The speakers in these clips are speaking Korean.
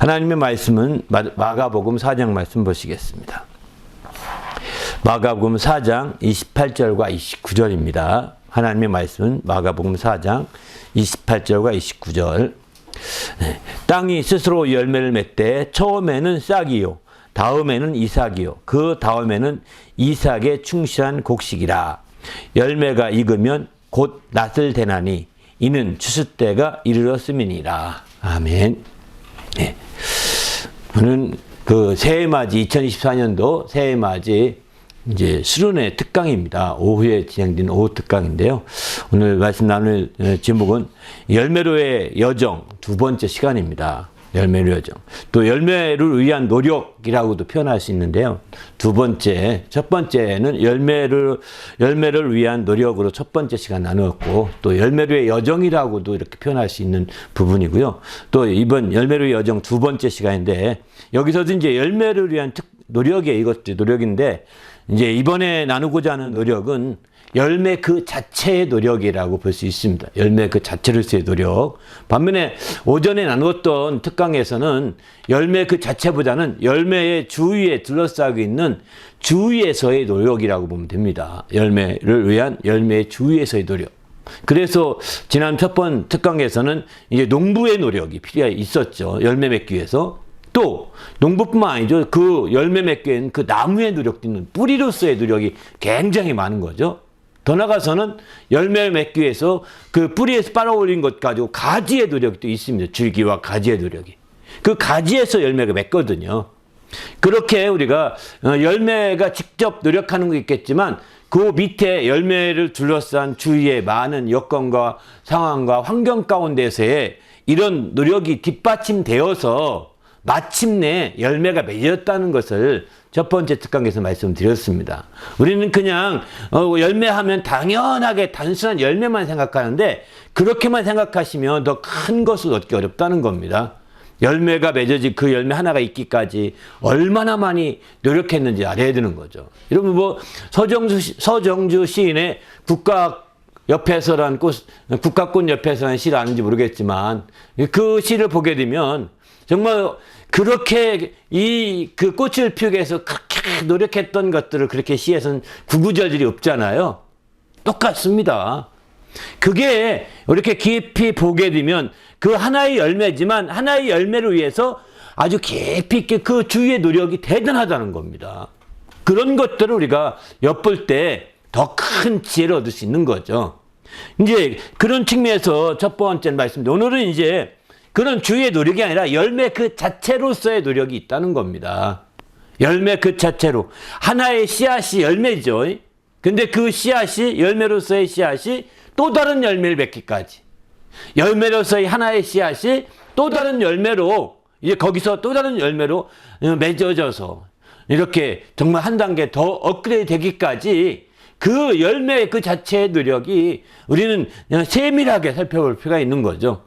하나님의 말씀은 마가복음 4장 말씀 보시겠습니다. 마가복음 4장 28절과 29절입니다. 하나님의 말씀은 마가복음 4장 28절과 29절. 땅이 스스로 열매를 맺되 처음에는 싹이요 다음에는 이삭이요 그 다음에는 이삭에 충실한 곡식이라. 열매가 익으면 곧 낫을 대나니 이는 추수 때가 이르렀음이니라. 아멘. 네. 오늘 그 새해맞이 2024년도 새해맞이 이제 수련회 특강입니다. 오후에 진행된 오후 특강인데요. 오늘 말씀 나눌 제목은 열매로의 여정 두 번째 시간입니다. 열매로의 여정. 또 열매를 위한 노력이라고도 표현할 수 있는데요. 첫 번째는 열매를 위한 노력으로 첫 번째 시간 나누었고, 또 열매로의 여정이라고도 이렇게 표현할 수 있는 부분이고요. 또 이번 열매로의 여정 두 번째 시간인데, 여기서도 이제 열매를 위한 노력이 이것도 노력인데, 이제 이번에 나누고자 하는 노력은 열매 그 자체의 노력이라고 볼 수 있습니다. 열매 그 자체로서의 노력. 반면에 오전에 나누었던 특강에서는 열매 그 자체보다는 열매의 주위에 둘러싸고 있는 주위에서의 노력이라고 보면 됩니다. 열매를 위한 열매의 주위에서의 노력. 그래서 지난 첫 번 특강에서는 이제 농부의 노력이 있었죠. 열매 맺기 위해서. 또 농부뿐만 아니죠. 그 열매 맺기 위한 그 나무의 노력도 있는 뿌리로서의 노력이 굉장히 많은 거죠. 더 나아가서는 열매를 맺기 위해서 그 뿌리에서 빨아올린 것 가지고 가지의 노력도 있습니다. 줄기와 가지의 노력이. 그 가지에서 열매가 맺거든요. 그렇게 우리가 열매가 직접 노력하는 거 있겠지만 그 밑에 열매를 둘러싼 주위의 많은 여건과 상황과 환경 가운데서의 이런 노력이 뒷받침되어서 마침내 열매가 맺었다는 것을 첫 번째 특강에서 말씀드렸습니다. 우리는 그냥 열매하면 당연하게 단순한 열매만 생각하는데 그렇게만 생각하시면 더 큰 것을 얻기 어렵다는 겁니다. 열매가 맺어진 그 열매 하나가 있기까지 얼마나 많이 노력했는지 알아야 되는 거죠. 여러분 서정주 시인의 국가꽃 옆에서라는 시를 아는지 모르겠지만 그 시를 보게 되면 정말 그렇게 그 꽃을 피우기 위해서 그렇게 노력했던 것들을 그렇게 시에서는 구구절절이 없잖아요. 똑같습니다. 그게 이렇게 깊이 보게 되면 그 하나의 열매지만 하나의 열매를 위해서 아주 깊이 있게 그 주위의 노력이 대단하다는 겁니다. 그런 것들을 우리가 엿볼 때 더 큰 지혜를 얻을 수 있는 거죠. 이제 그런 측면에서 첫 번째 말씀인데 오늘은 이제 그런 주위의 노력이 아니라 열매 그 자체로서의 노력이 있다는 겁니다. 열매 그 자체로. 하나의 씨앗이 열매죠. 근데 그 씨앗이, 열매로서의 씨앗이 또 다른 열매를 맺기까지. 열매로서의 하나의 씨앗이 또 다른 열매로, 이제 거기서 또 다른 열매로 맺어져서 이렇게 정말 한 단계 더 업그레이드 되기까지 그 열매 그 자체의 노력이 우리는 세밀하게 살펴볼 필요가 있는 거죠.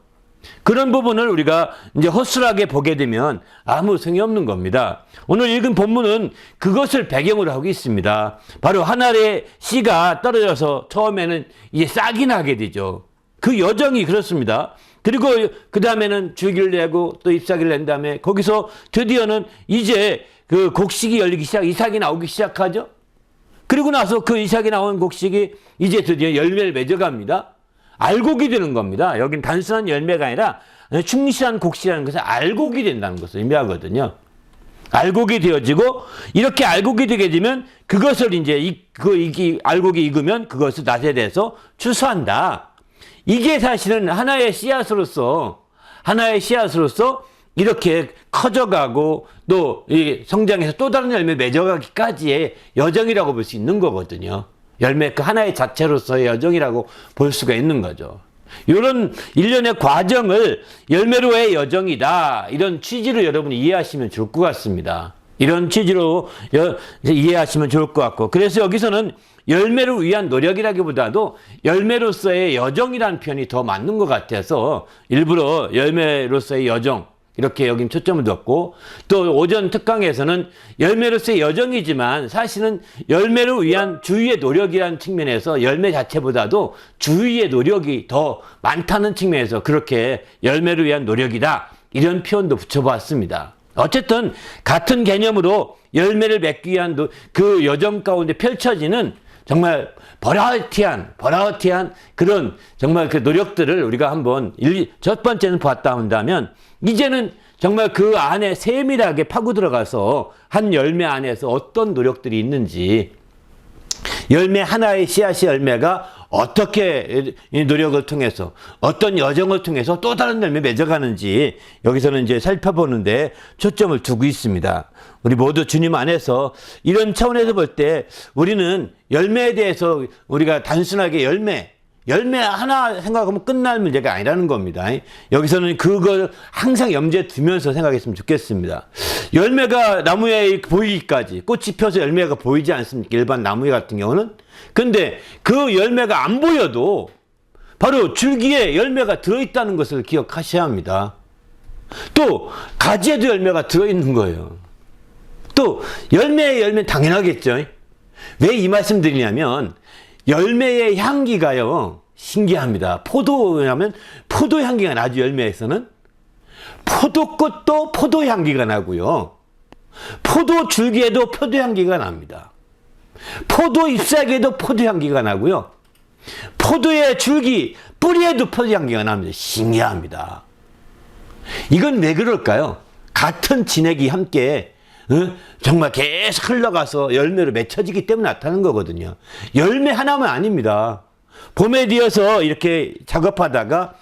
그런 부분을 우리가 이제 허술하게 보게 되면 아무 소용이 없는 겁니다. 오늘 읽은 본문은 그것을 배경으로 하고 있습니다. 바로 하나의 씨가 떨어져서 처음에는 이제 싹이 나게 되죠. 그 여정이 그렇습니다. 그리고 그 다음에는 줄기를 내고 또 잎사귀를 낸 다음에 거기서 드디어는 이제 그 곡식이 열리기 이삭이 나오기 시작하죠. 그리고 나서 그 이삭이 나온 곡식이 이제 드디어 열매를 맺어갑니다. 알곡이 되는 겁니다. 여긴 단순한 열매가 아니라 충실한 곡식이라는 것은 알곡이 된다는 것을 의미하거든요. 알곡이 되어지고 이렇게 알곡이 되게 되면 그것을 이제 알곡이 익으면 그것을 낫에 대해서 추수한다. 이게 사실은 하나의 씨앗으로서 이렇게 커져가고 또 성장해서 또 다른 열매 맺어가기까지의 여정이라고 볼 수 있는 거거든요. 열매 그 하나의 자체로서의 여정이라고 볼 수가 있는 거죠. 이런 일련의 과정을 열매로의 여정이다. 이런 취지로 여러분이 이해하시면 좋을 것 같습니다. 이런 취지로 이해하시면 좋을 것 같고, 그래서 여기서는 열매를 위한 노력이라기보다도 열매로서의 여정이라는 표현이 더 맞는 것 같아서 일부러 열매로서의 여정 이렇게 여긴 초점을 뒀고, 또 오전 특강에서는 열매로서의 여정이지만 사실은 열매를 위한 주위의 노력이라는 측면에서 열매 자체보다도 주위의 노력이 더 많다는 측면에서 그렇게 열매를 위한 노력이다 이런 표현도 붙여봤습니다. 어쨌든 같은 개념으로 열매를 맺기 위한 그 여정 가운데 펼쳐지는 정말 버라이어티한 그런 정말 그 노력들을 우리가 한번 첫 번째는 봤다 한다면, 이제는 정말 그 안에 세밀하게 파고 들어가서 한 열매 안에서 어떤 노력들이 있는지, 열매 하나의 씨앗의 열매가 어떻게 노력을 통해서 어떤 여정을 통해서 또 다른 열매 맺어가는지 여기서는 이제 살펴보는데 초점을 두고 있습니다. 우리 모두 주님 안에서 이런 차원에서 볼 때 우리는 열매에 대해서 우리가 단순하게 열매 하나 생각하면 끝날 문제가 아니라는 겁니다. 여기서는 그걸 항상 염두에 두면서 생각했으면 좋겠습니다. 열매가 나무에 보이기까지, 꽃이 펴서 열매가 보이지 않습니까? 일반 나무 같은 경우는. 근데 그 열매가 안 보여도 바로 줄기에 열매가 들어있다는 것을 기억하셔야 합니다. 또 가지에도 열매가 들어있는 거예요. 또 열매는 당연하겠죠. 왜 이 말씀 드리냐면, 열매의 향기가요, 신기합니다. 포도라면 포도 향기가 나죠. 열매에서는 포도꽃도 포도 향기가 나고요, 포도 줄기에도 포도 향기가 납니다. 포도 잎사귀에도 포도 향기가 나고요, 포도의 줄기 뿌리에도 포도 향기가 납니다. 신기합니다. 이건 왜 그럴까요? 같은 진액이 함께 정말 계속 흘러가서 열매로 맺혀지기 때문에 나타나는 거거든요. 열매 하나만 아닙니다. 봄에 되어서 이렇게 작업하다가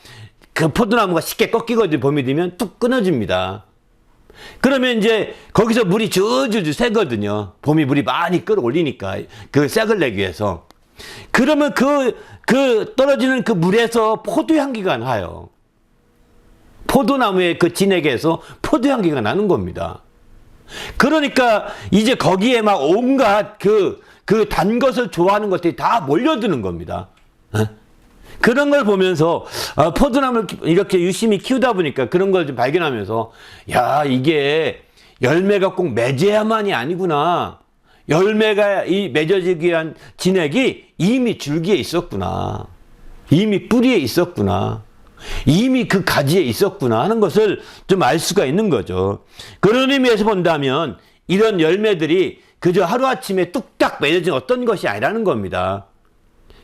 그 포도나무가 쉽게 꺾이거든요. 봄이 되면 뚝 끊어집니다. 그러면 이제 거기서 물이 줄줄줄 새거든요. 봄이 물이 많이 끌어올리니까, 그 싹을 내기 위해서. 그러면 그 떨어지는 그 물에서 포도 향기가 나요. 포도나무의 그 진액에서 포도 향기가 나는 겁니다. 그러니까 이제 거기에 막 온갖 그 단 것을 좋아하는 것들이 다 몰려드는 겁니다. 그런 걸 보면서 포도나무를 이렇게 유심히 키우다 보니까 그런 걸 좀 발견하면서, 야, 이게 열매가 꼭 맺어야만이 아니구나. 열매가 맺어지기 위한 진액이 이미 줄기에 있었구나. 이미 뿌리에 있었구나. 이미 그 가지에 있었구나 하는 것을 좀 알 수가 있는 거죠. 그런 의미에서 본다면 이런 열매들이 그저 하루아침에 뚝딱 맺어진 어떤 것이 아니라는 겁니다.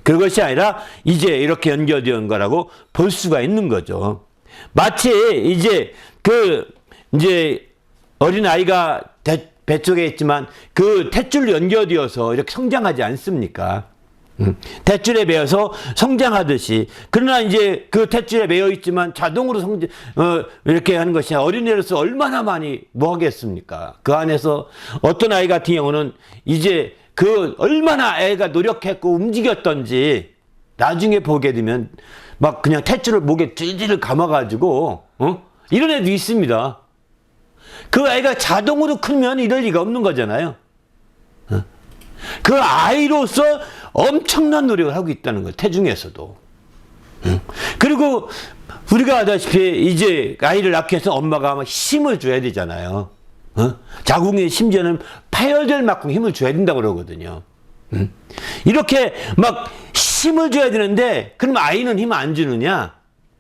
그것이 아니라 이제 이렇게 연결되어 있는 거라고 볼 수가 있는 거죠. 마치 이제 어린 아이가 뱃속에 있지만 그 탯줄로 연결되어서 이렇게 성장하지 않습니까? 탯줄에 매여서 성장하듯이. 그러나 이제 그 탯줄에 매여 있지만 자동으로 이렇게 하는 것이 어린애로서 얼마나 많이 뭐 하겠습니까? 그 안에서 어떤 아이 같은 경우는 이제 그 얼마나 애가 노력했고 움직였던지 나중에 보게 되면 막 그냥 탯줄을 목에 질질 감아가지고 이런 애도 있습니다. 그 아이가 자동으로 크면 이럴 리가 없는 거잖아요. 그 아이로서 엄청난 노력을 하고 있다는 거예요. 태중에서도. 그리고 우리가 아다시피 이제 아이를 낳기 위해서 엄마가 막 힘을 줘야 되잖아요. 자궁에 심지어는 파열될 만큼 힘을 줘야 된다고 그러거든요. 이렇게 막 힘을 줘야 되는데, 그럼 아이는 힘 안 주느냐?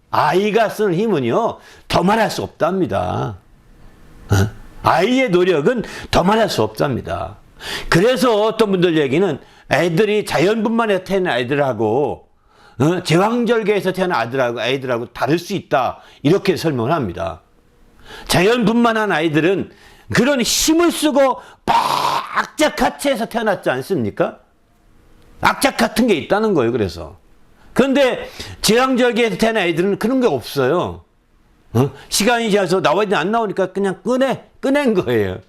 아이가 쓰는 힘은요, 더 말할 수 없답니다. 아이의 노력은 더 말할 수 없답니다. 그래서 어떤 분들 얘기는 애들이 자연분만에서 태어난 아이들하고 제왕절개에서 태어난 아이들하고 다를 수 있다, 이렇게 설명을 합니다. 자연분만한 아이들은 그런 힘을 쓰고 악착같이해서 태어났지 않습니까? 악착 같은 게 있다는 거예요. 그래서 그런데 제왕절개에서 태어난 아이들은 그런 게 없어요. 시간이 지나서 나와야 돼, 안 나오니까 그냥 꺼낸 거예요.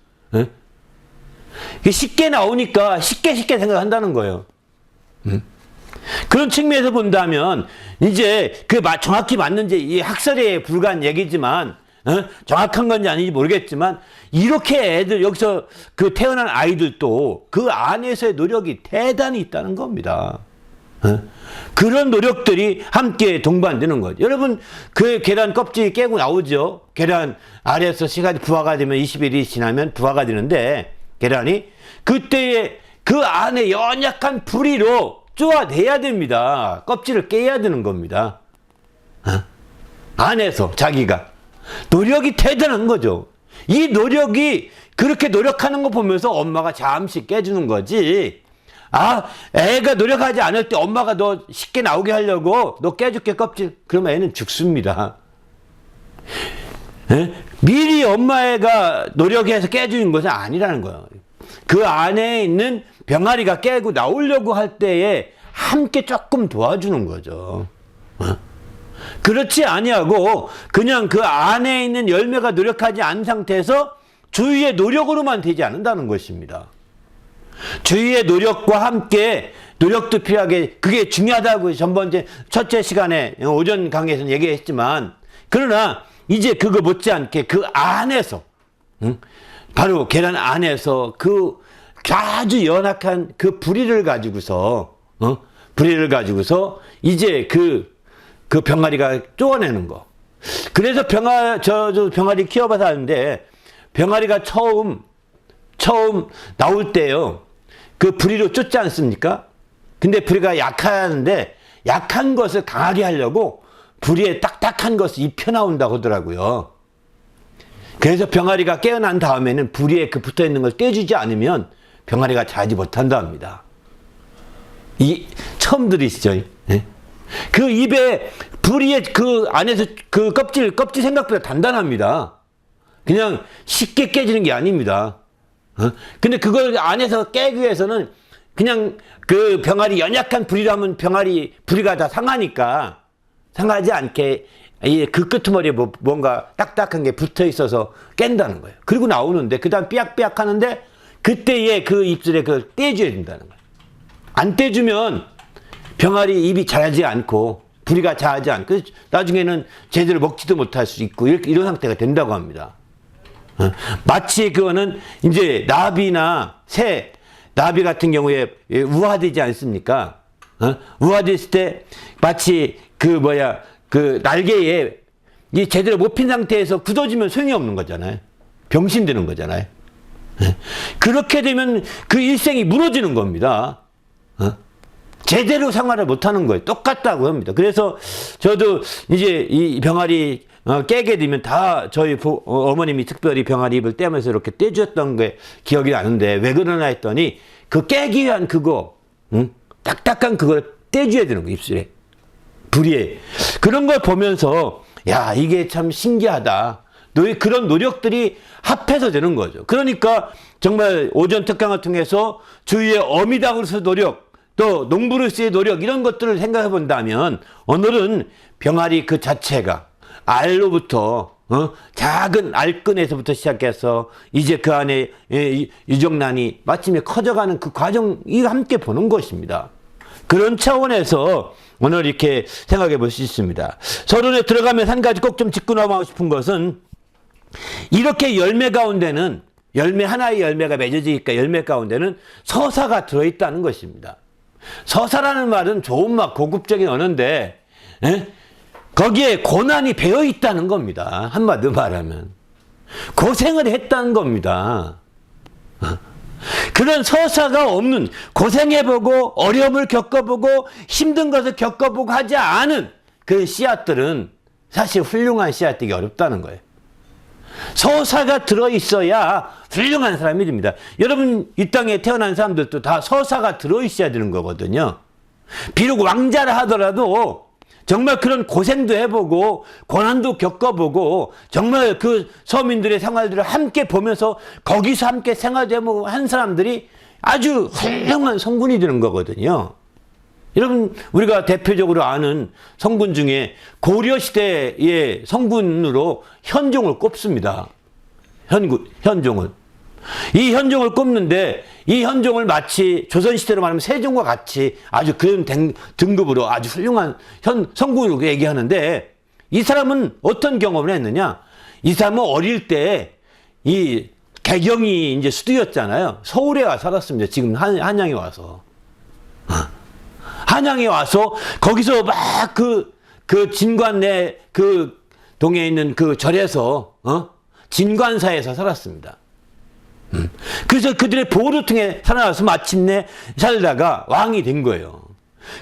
쉽게 나오니까 쉽게 생각한다는 거예요. 그런 측면에서 본다면 이제 정확히 맞는지 이 학설에 불과한 얘기지만 정확한 건지 아닌지 모르겠지만, 이렇게 애들 여기서 태어난 아이들도 그 안에서의 노력이 대단히 있다는 겁니다. 그런 노력들이 함께 동반되는 거죠. 여러분, 그 계란 껍질이 깨고 나오죠. 계란 아래에서 시간이 부화가 되면 20일이 지나면 부화가 되는데, 계란이 그때에 그 안에 연약한 부리로 쪼아내야 됩니다. 껍질을 깨야 되는 겁니다. 안에서 자기가 노력이 대단한 거죠. 이 노력이 그렇게 노력하는 거 보면서 엄마가 잠시 깨주는 거지. 아, 애가 노력하지 않을 때 엄마가 너 쉽게 나오게 하려고 너 깨줄게 껍질. 그러면 애는 죽습니다. 에? 미리 엄마가 노력해서 깨주는 것은 아니라는 거예요. 그 안에 있는 병아리가 깨고 나오려고 할 때에 함께 조금 도와주는 거죠. 그렇지 아니하고 그냥 그 안에 있는 열매가 노력하지 않은 상태에서 주위의 노력으로만 되지 않는다는 것입니다. 주위의 노력과 함께 노력도 필요하게 그게 중요하다고 전번째 첫째 시간에 오전 강의에서 얘기했지만 그러나 이제 그거 못지않게 그 안에서 바로 계란 안에서 그 아주 연약한 그 부리를 가지고서 이제 그 병아리가 쪼아내는 거. 그래서 저도 병아리 키워봐서 아는데 병아리가 처음 나올 때요. 그 부리로 쫓지 않습니까? 근데 부리가 약하는데 약한 것을 강하게 하려고 부리에 딱딱한 것을 입혀 나온다고 하더라고요. 그래서 병아리가 깨어난 다음에는 부리에 그 붙어 있는 걸 떼주지 않으면 병아리가 자라지 못한다 합니다. 처음 들으시죠? 네? 그 입에 부리에 그 안에서 그 껍질 생각보다 단단합니다. 그냥 쉽게 깨지는 게 아닙니다. 근데 그걸 안에서 깨기 위해서는 그냥 그 병아리 연약한 부리라면 부리가 다 상하니까 상하지 않게 그 끄트머리에 뭔가 딱딱한 게 붙어 있어서 깬다는 거예요. 그리고 나오는데 그 다음 삐약삐약 하는데 그때에 그 입술에 그걸 떼줘야 된다는 거예요. 안 떼주면 병아리 입이 자라지 않고 부리가 자라지 않고 나중에는 제대로 먹지도 못할 수 있고 이런 상태가 된다고 합니다. 마치 그거는 이제 나비나 새, 나비 같은 경우에 우화되지 않습니까? 우화됐을 때 마치 그 날개에 이 제대로 못 핀 상태에서 굳어지면 소용이 없는 거잖아요. 병신되는 거잖아요. 그렇게 되면 그 일생이 무너지는 겁니다. 제대로 생활을 못하는 거예요. 똑같다고 합니다. 그래서 저도 이제 이 병아리 깨게 되면 다 저희 어머님이 특별히 병아리 입을 떼면서 이렇게 떼주셨던 게 기억이 나는데 왜 그러나 했더니 그 깨기 위한 그거 딱딱한 그걸 떼줘야 되는 거예요. 입술에 부리에. 그런 걸 보면서 야 이게 참 신기하다. 그런 노력들이 합해서 되는 거죠. 그러니까 정말 오전 특강을 통해서 주위의 어미닭으로서 노력 또 농부로서의 노력 이런 것들을 생각해 본다면 오늘은 병아리 그 자체가 알로부터 작은 알끈에서부터 시작해서 이제 그 안에 유정란이 마침내 커져가는 그 과정이 함께 보는 것입니다. 그런 차원에서 오늘 이렇게 생각해 볼 수 있습니다. 서론에 들어가면서 한 가지 꼭 좀 짚고 넘어가고 싶은 것은 이렇게 열매 가운데는 하나의 열매가 맺어지니까 열매 가운데는 서사가 들어있다는 것입니다. 서사라는 말은 좋은 말 고급적인 언어인데 거기에 고난이 배어 있다는 겁니다. 한마디로 말하면 고생을 했다는 겁니다. 그런 서사가 없는 고생해보고 어려움을 겪어보고 힘든 것을 겪어보고 하지 않은 그 씨앗들은 사실 훌륭한 씨앗 되기 어렵다는 거예요. 서사가 들어있어야 훌륭한 사람이 됩니다. 여러분 이 땅에 태어난 사람들도 다 서사가 들어있어야 되는 거거든요. 비록 왕자라 하더라도 정말 그런 고생도 해보고 고난도 겪어보고 정말 그 서민들의 생활들을 함께 보면서 거기서 함께 생활도 해보고 한 사람들이 아주 훌륭한 성군이 되는 거거든요. 여러분 우리가 대표적으로 아는 성군 중에 고려시대의 성군으로 현종을 꼽습니다. 현종을. 이 현종을 꼽는데 이 현종을 마치 조선시대로 말하면 세종과 같이 아주 그런 등급으로 아주 훌륭한 성군으로 얘기하는데 이 사람은 어떤 경험을 했느냐? 이 사람은 어릴 때 이 개경이 이제 수도였잖아요. 서울에 와 살았습니다. 지금 한양에 와서. 한양에 와서 거기서 막 그 진관내 그 동에 있는 그 절에서 진관사에서 살았습니다. 그래서 그들의 보호를 통해 살아나서 마침내 살다가 왕이 된 거예요.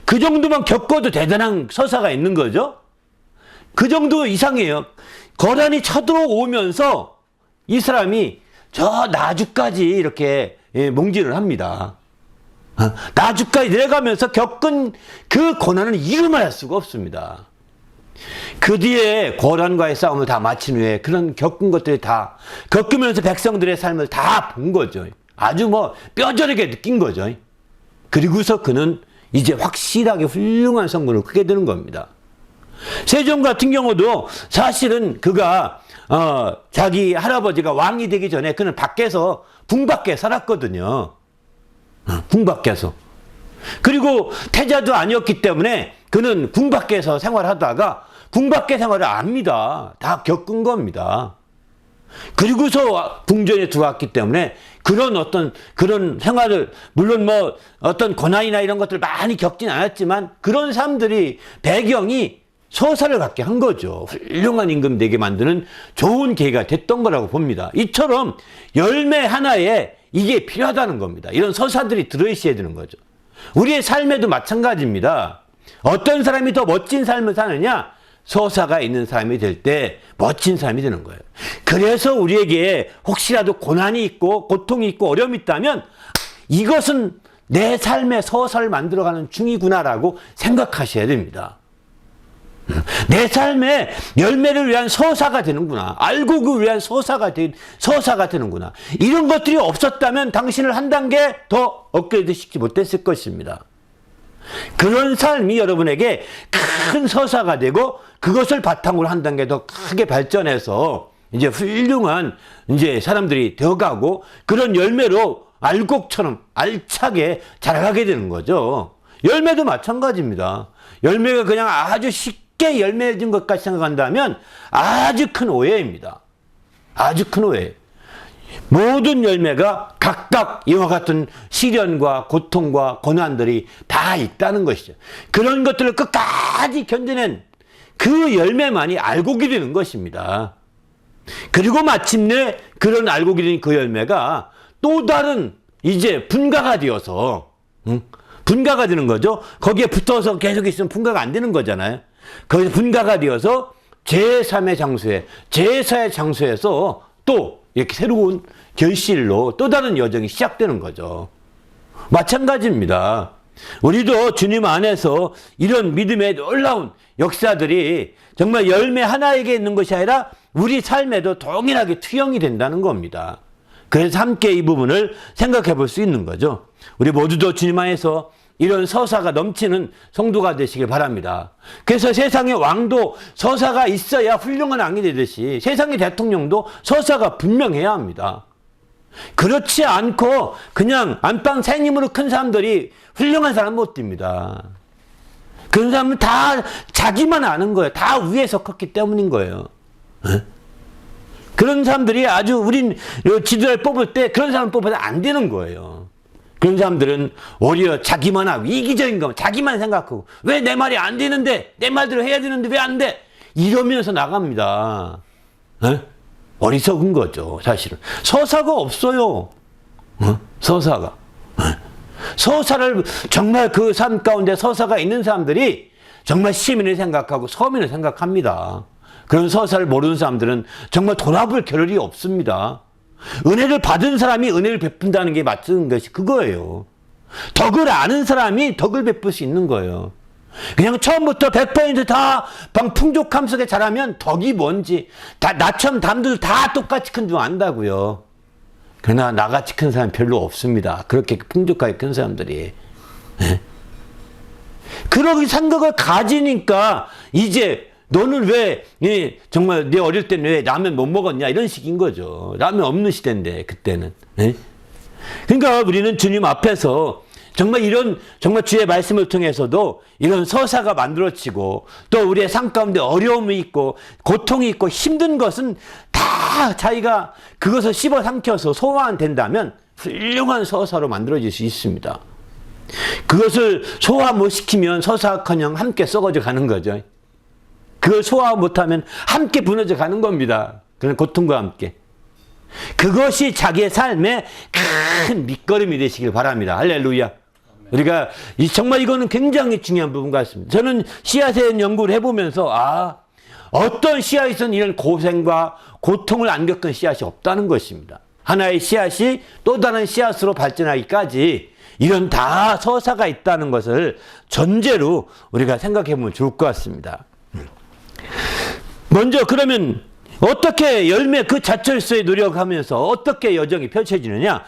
그 정도만 겪어도 대단한 서사가 있는 거죠. 그 정도 이상이에요. 고난이 쳐들어오면서 이 사람이 저 나주까지 이렇게 몽진을 합니다. 나주까지 내려가면서 겪은 그 고난은 이루말 수가 없습니다. 그 뒤에 고난과의 싸움을 다 마친 후에 그런 겪은 것들을 다 겪으면서 백성들의 삶을 다 본 거죠. 아주 뭐 뼈저리게 느낀 거죠. 그리고서 그는 이제 확실하게 훌륭한 성공을 크게 되는 겁니다. 세종 같은 경우도 사실은 그가 자기 할아버지가 왕이 되기 전에 그는 밖에서 궁 밖에 살았거든요. 궁 밖에서. 그리고 태자도 아니었기 때문에 그는 궁 밖에서 생활하다가 궁 밖의 생활을 압니다. 다 겪은 겁니다. 그리고서 궁전에 들어왔기 때문에 그런 생활을, 물론 뭐 어떤 고난이나 이런 것들을 많이 겪진 않았지만 그런 사람들이 배경이 서사를 갖게 한 거죠. 훌륭한 임금 되게 만드는 좋은 계기가 됐던 거라고 봅니다. 이처럼 열매 하나에 이게 필요하다는 겁니다. 이런 서사들이 들어있어야 되는 거죠. 우리의 삶에도 마찬가지입니다. 어떤 사람이 더 멋진 삶을 사느냐? 서사가 있는 사람이 될 때 멋진 사람이 되는 거예요. 그래서 우리에게 혹시라도 고난이 있고 고통이 있고 어려움이 있다면 이것은 내 삶의 서사를 만들어가는 중이구나라고 생각하셔야 됩니다. 내 삶의 열매를 위한 서사가 되는구나. 알곡을 위한 서사가 되는구나. 이런 것들이 없었다면 당신을 한 단계 더 업그레이드 시키지 못했을 것입니다. 그런 삶이 여러분에게 큰 서사가 되고 그것을 바탕으로 한 단계 더 크게 발전해서 이제 훌륭한 이제 사람들이 되어가고 그런 열매로 알곡처럼 알차게 자라가게 되는 거죠. 열매도 마찬가지입니다. 열매가 그냥 아주 쉽게 열매 준 것까지 생각한다면 아주 큰 오해입니다. 아주 큰 오해. 모든 열매가 각각 이와 같은 시련과 고통과 고난들이 다 있다는 것이죠. 그런 것들을 끝까지 견뎌낸 그 열매만이 알곡이 되는 것입니다. 그리고 마침내 그런 알곡이 된 그 열매가 또 다른 이제 분가가 되어서 분가가 되는 거죠. 거기에 붙어서 계속 있으면 분가가 안 되는 거잖아요. 거기서 분가가 되어서 제3의 장소에 제4의 장소에서 또 이렇게 새로운 결실로 또 다른 여정이 시작되는 거죠. 마찬가지입니다. 우리도 주님 안에서 이런 믿음의 놀라운 역사들이 정말 열매 하나에게 있는 것이 아니라 우리 삶에도 동일하게 투영이 된다는 겁니다. 그래서 함께 이 부분을 생각해 볼 수 있는 거죠. 우리 모두도 주님 안에서 이런 서사가 넘치는 성도가 되시길 바랍니다. 그래서 세상의 왕도 서사가 있어야 훌륭한 왕이 되듯이 세상의 대통령도 서사가 분명해야 합니다. 그렇지 않고 그냥 안방 생님으로 큰 사람들이 훌륭한 사람 못 됩니다. 그런 사람은 다 자기만 아는 거예요. 다 위에서 컸기 때문인 거예요. 에? 그런 사람들이 아주 우린 지도자를 뽑을 때 그런 사람 뽑아서 안 되는 거예요. 그런 사람들은 오히려 자기만 하고 이기적인 거 자기만 생각하고 왜 내 말이 안 되는데 내 말대로 해야 되는데 왜 안 돼? 이러면서 나갑니다. 에? 어리석은 거죠. 사실은 서사가 없어요. 서사가. 서사를 정말 그 삶 가운데 서사가 있는 사람들이 정말 시민을 생각하고 서민을 생각합니다. 그런 서사를 모르는 사람들은 정말 돌아볼 겨를이 없습니다. 은혜를 받은 사람이 은혜를 베푼다는 게 맞는 것이 그거예요. 덕을 아는 사람이 덕을 베풀 수 있는 거예요. 그냥 처음부터 100% 다 풍족함 속에 자라면 덕이 뭔지 나처럼 남들 다 똑같이 큰 줄 안다고요. 그러나 나같이 큰 사람 별로 없습니다. 그렇게 풍족하게 큰 사람들이. 네? 그런 생각을 가지니까 이제 너는 왜 정말 내 어릴 때는 왜 라면 못 먹었냐 이런 식인 거죠. 라면 없는 시대인데 그때는. 네? 그러니까 우리는 주님 앞에서 정말 정말 주의 말씀을 통해서도 이런 서사가 만들어지고 또 우리의 삶 가운데 어려움이 있고 고통이 있고 힘든 것은 다 자기가 그것을 씹어 삼켜서 소화된다면 훌륭한 서사로 만들어질 수 있습니다. 그것을 소화 못 시키면 서사커녕 함께 썩어져 가는 거죠. 그걸 소화 못하면 함께 무너져 가는 겁니다. 그런 고통과 함께. 그것이 자기의 삶의 큰 밑거름이 되시길 바랍니다. 할렐루야. 우리가 정말 이거는 굉장히 중요한 부분 같습니다. 저는 씨앗의 연구를 해보면서 어떤 씨앗은 이런 고생과 고통을 안 겪은 씨앗이 없다는 것입니다. 하나의 씨앗이 또 다른 씨앗으로 발전하기까지 이런 다 서사가 있다는 것을 전제로 우리가 생각해 보면 좋을 것 같습니다. 먼저 그러면 어떻게 열매 그 자철수에 노력하면서 어떻게 여정이 펼쳐지느냐?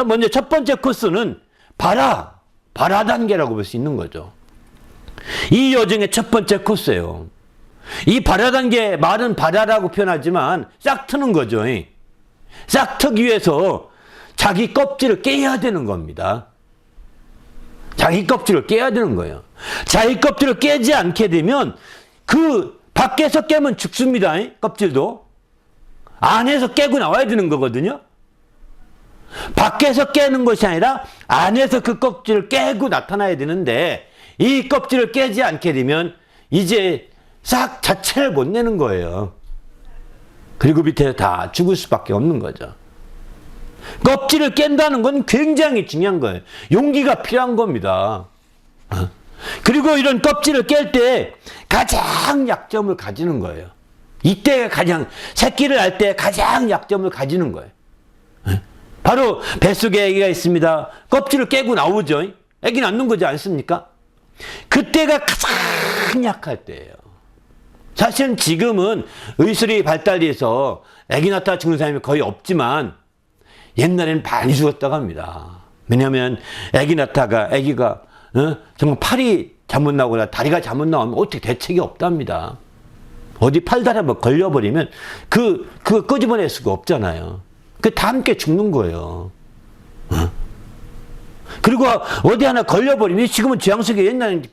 먼저 첫 번째 코스는 발화 단계라고 볼 수 있는 거죠. 이 여정의 첫 번째 코스예요. 이 발화 단계, 말은 발화라고 표현하지만 싹 트는 거죠. 싹 트기 위해서 자기 껍질을 깨야 되는 겁니다. 자기 껍질을 깨야 되는 거예요. 자기 껍질을 깨지 않게 되면 그 밖에서 깨면 죽습니다. 껍질도. 안에서 깨고 나와야 되는 거거든요. 밖에서 깨는 것이 아니라 안에서 그 껍질을 깨고 나타나야 되는데 이 껍질을 깨지 않게 되면 이제 싹 자체를 못 내는 거예요. 그리고 밑에서 다 죽을 수밖에 없는 거죠. 껍질을 깬다는 건 굉장히 중요한 거예요. 용기가 필요한 겁니다. 그리고 이런 껍질을 깰 때 가장 약점을 가지는 거예요. 이때 가장, 새끼를 알 때 가장 약점을 가지는 거예요. 바로 뱃속에 아기가 있습니다. 껍질을 깨고 나오죠. 아기 낳는 거지 않습니까? 그때가 가장 약할 때예요. 사실은 지금은 의술이 발달해서 아기 낳다가 죽는 사람이 거의 없지만 옛날에는 많이 죽었다고 합니다. 왜냐하면 아기 낳다가 아기가 정말 팔이 잘못 나거나 다리가 잘못 나오면 어떻게 대책이 없답니다. 어디 팔다리 한번 걸려버리면 그거 끄집어낼 수가 없잖아요. 다 함께 죽는 거예요. 그리고 어디 하나 걸려버리면 지금은 쥐양석에 옛날엔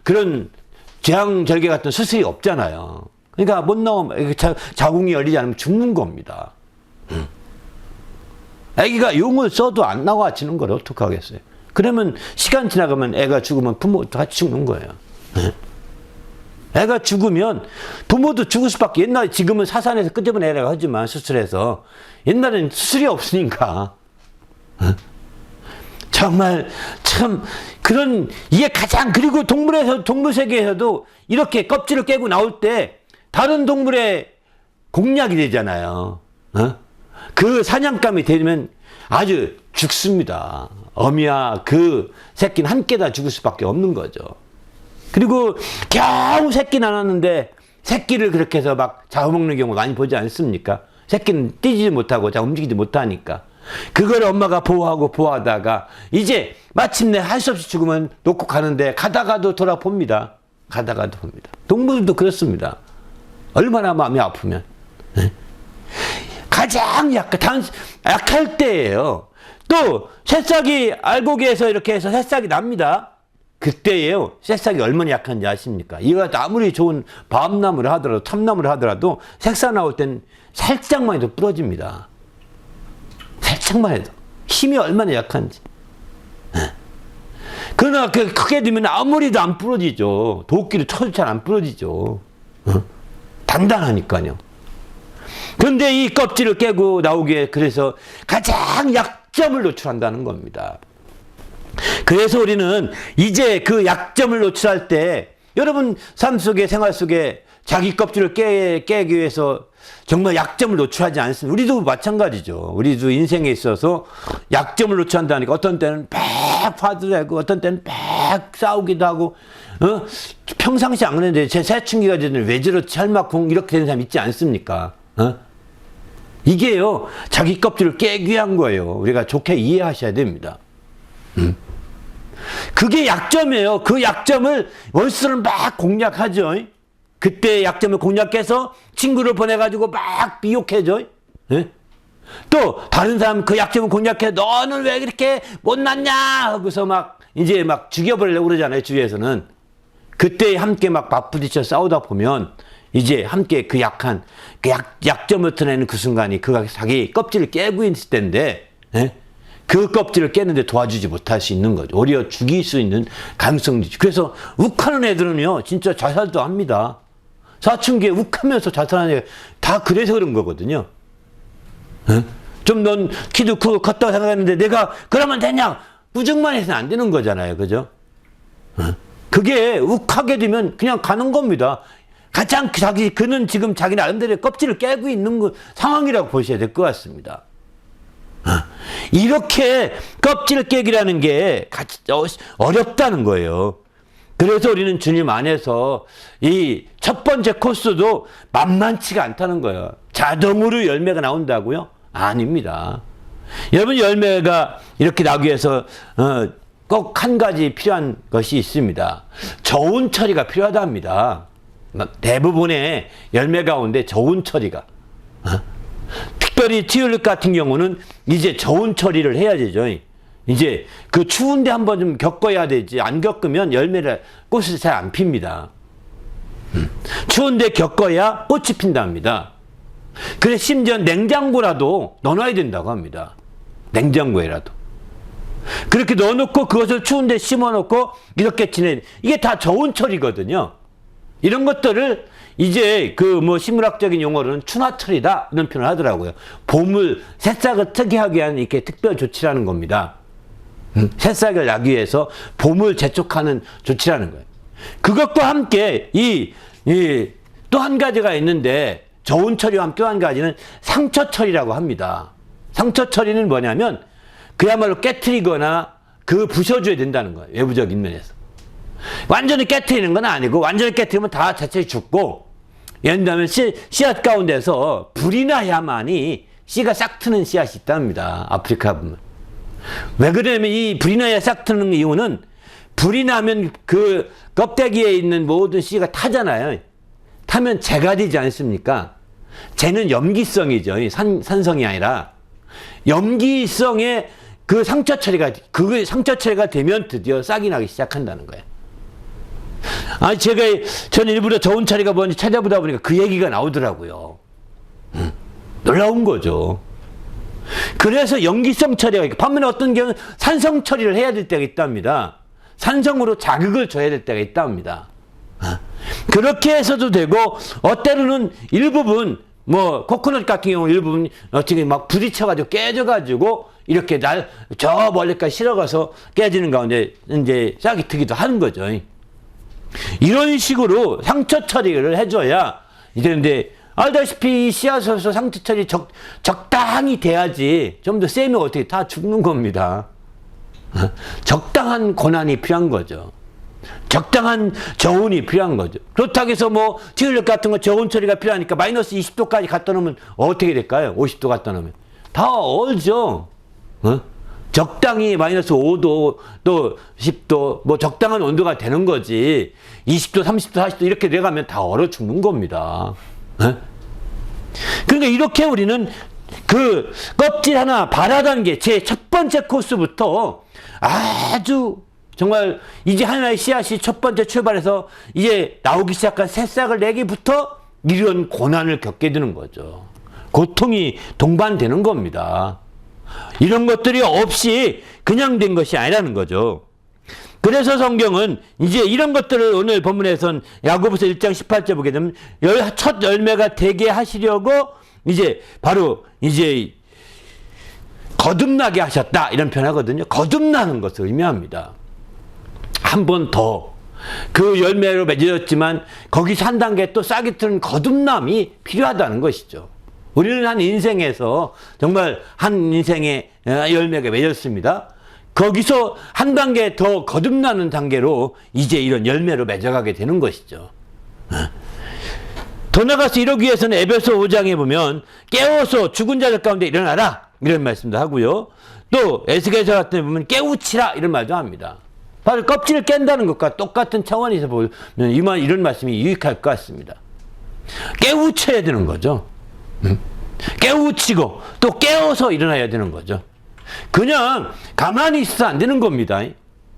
그런 쥐양절개 같은 수술이 없잖아요. 그러니까 못 나오면 자궁이 열리지 않으면 죽는 겁니다. 아기가 용을 써도 안 나와지는 걸 어떡하겠어요. 그러면 시간 지나가면 애가 죽으면 부모도 같이 죽는 거예요. 애가 죽으면 부모도 죽을 수밖에. 옛날에 지금은 사산에서 끄집어내라고 하지만 수술해서 옛날에는 수술이 없으니까 정말 참 그런 이게 가장. 그리고 동물 세계에서도 이렇게 껍질을 깨고 나올 때 다른 동물의 공략이 되잖아요. 그 사냥감이 되면 아주 죽습니다. 어미와 그 새끼는 함께 다 죽을 수밖에 없는 거죠. 그리고 겨우 새끼 낳았는데 새끼를 그렇게 해서 막 잡아먹는 경우 많이 보지 않습니까? 새끼는 뛰지 못하고 잘 움직이지 못하니까 그걸 엄마가 보호하다가 이제 마침내 할 수 없이 죽으면 놓고 가는데 가다가도 돌아봅니다. 동물들도 그렇습니다. 얼마나 마음이 아프면. 가장 약할 때예요. 또 새싹이 알곡에서 이렇게 해서 새싹이 납니다. 그때예요. 새싹이 얼마나 약한지 아십니까? 이거 아무리 좋은 밤나무를 하더라도 참나무를 하더라도 새싹 나올 땐 살짝만 해도 부러집니다. 살짝만 해도 힘이 얼마나 약한지. 그러나 크게 되면 아무리도 안 부러지죠. 도끼를 쳐도 잘 안 부러지죠. 단단하니까요. 그런데 이 껍질을 깨고 나오기에 그래서 가장 약점을 노출한다는 겁니다. 그래서 우리는 이제 그 약점을 노출할 때 여러분 삶 속에 생활 속에 자기 껍질을 깨기 위해서 정말 약점을 노출하지 않습니다. 우리도 마찬가지죠. 우리도 인생에 있어서 약점을 노출한다니까 어떤 때는 막 화도 내고 어떤 때는 막 싸우기도 하고 평상시 안 그랬는데 제 사춘기가 되면 왜 저렇지 할막쿵 이렇게 되는 사람 있지 않습니까? 이게요 자기 껍질을 깨기 위한 거예요. 우리가 좋게 이해하셔야 됩니다. 그게 약점이에요. 그 약점을 원수는 막 공략하죠. 그때 약점을 공략해서 친구를 보내가지고 막 비욕해줘. 또 다른 사람 그 약점을 공략해 너는 왜 이렇게 못났냐 하고서 막 이제 막 죽여버리려고 그러잖아요. 주위에서는. 그때 함께 막 맞부딪혀 싸우다 보면 이제 함께 그 약한 약점을 드러내는 그 순간이 그가 자기 껍질을 깨고 있을 때인데 그 껍질을 깨는데 도와주지 못할 수 있는 거죠. 오히려 죽일 수 있는 가능성이 있죠. 그래서 욱하는 애들은요 진짜 자살도 합니다. 사춘기에 욱하면서 자살하는 애가 다 그래서 그런 거거든요. 좀 넌 키도 크고 컸다고 생각했는데 내가 그러면 되냐 부정만 해서는 안 되는 거잖아요. 그죠? 그게 욱하게 되면 그냥 가는 겁니다. 가장 그는 지금 자기 나름대로 껍질을 깨고 있는 상황이라고 보셔야 될 것 같습니다. 이렇게 껍질 깨기라는 게 어렵다는 거예요. 그래서 우리는 주님 안에서 이 첫 번째 코스도 만만치가 않다는 거예요. 자동으로 열매가 나온다고요? 아닙니다. 여러분, 열매가 이렇게 나기 위해서 꼭 한 가지 필요한 것이 있습니다. 저온 처리가 필요하답니다. 대부분의 열매 가운데 저온 처리가. 특별히 튤립 같은 경우는 이제 저온 처리를 해야 되죠. 이제 그 추운데 한번 좀 겪어야 되지. 안 겪으면 꽃이 잘 안 핍니다. 추운데 겪어야 꽃이 핀답니다. 그래서 심지어 냉장고라도 넣어놔야 된다고 합니다. 냉장고에라도. 그렇게 넣어놓고 그것을 추운데 심어놓고 이렇게 이게 다 저온 처리거든요. 이런 것들을 이제 식물학적인 용어로는 추나처리다 이런 표현을 하더라고요. 봄을 새싹을 특이하게 하는 이렇게 특별 조치라는 겁니다. 새싹을 나기 위해서 봄을 재촉하는 조치라는 거예요. 그것과 함께 또 한 가지가 있는데 저온 처리와 함께 또 한 가지는 상처 처리라고 합니다. 상처 처리는 뭐냐면 그야말로 깨트리거나 부셔줘야 된다는 거예요. 외부적인 면에서. 완전히 깨트리는 건 아니고 완전히 깨트리면 다 자체에 죽고 예를 들면 씨앗 가운데서 불이 나야만이 씨가 싹 트는 씨앗이 있답니다. 아프리카 보면. 왜 그러냐면 이 불이 나야 싹 트는 이유는 불이 나면 그 껍데기에 있는 모든 씨가 타잖아요. 타면 재가 되지 않습니까? 재는 염기성이죠. 산성이 아니라. 염기성의 상처 처리가 되면 드디어 싹이 나기 시작한다는 거예요. 저는 일부러 저온 처리가 뭔지 찾아보다 보니까 그 얘기가 나오더라고요. 놀라운 거죠. 그래서 염기성 처리가 있고, 반면에 어떤 경우는 산성 처리를 해야 될 때가 있답니다. 산성으로 자극을 줘야 될 때가 있답니다. 그렇게 해서도 되고, 때로는 일부분, 코코넛 같은 경우는 일부분, 어떻게 막 부딪혀가지고 깨져가지고, 이렇게 저 멀리까지 실어가서 깨지는 가운데, 이제 싹이 트기도 하는 거죠. 이런 식으로 상처 처리를 해줘야, 이제, 알다시피 씨앗에서 상처 처리 적당히 돼야지, 좀 더 세면 어떻게 다 죽는 겁니다. 적당한 고난이 필요한 거죠. 적당한 저온이 필요한 거죠. 그렇다고 해서 튤립 같은 거 저온 처리가 필요하니까 마이너스 20도까지 갖다 놓으면 어떻게 될까요? 50도 갖다 놓으면. 다 얼죠. 적당히 마이너스 5도, 또 10도, 적당한 온도가 되는 거지. 20도, 30도, 40도 이렇게 돼가면 다 얼어 죽는 겁니다. 그러니까 이렇게 우리는 껍질 하나 발화단 게 제 첫 번째 코스부터 아주 정말 이제 하나의 씨앗이 첫 번째 출발해서 이제 나오기 시작한 새싹을 내기부터 이런 고난을 겪게 되는 거죠. 고통이 동반되는 겁니다. 이런 것들이 없이 그냥 된 것이 아니라는 거죠. 그래서 성경은 이제 이런 것들을 오늘 본문에선 야고보서 1장 18절 보게 되면 첫 열매가 되게 하시려고 이제 바로 이제 거듭나게 하셨다 이런 표현하거든요. 거듭나는 것을 의미합니다. 한 번 더 그 열매로 맺어졌지만 거기서 한 단계 또 싹이 트는 거듭남이 필요하다는 것이죠. 우리는 한 인생에서 정말 한 인생의 열매가 맺었습니다. 거기서 한 단계 더 거듭나는 단계로 이제 이런 열매로 맺어가게 되는 것이죠. 더 나가서 이러기 위해서는 에베소 5장에 보면 깨워서 죽은 자들 가운데 일어나라 이런 말씀도 하고요. 또 에스겔서 같은 데 보면 깨우치라 이런 말도 합니다. 바로 껍질을 깬다는 것과 똑같은 차원에서 보면 이런 말씀이 유익할 것 같습니다. 깨우쳐야 되는 거죠. 깨우치고 또 깨워서 일어나야 되는 거죠. 그냥 가만히 있어서 안 되는 겁니다.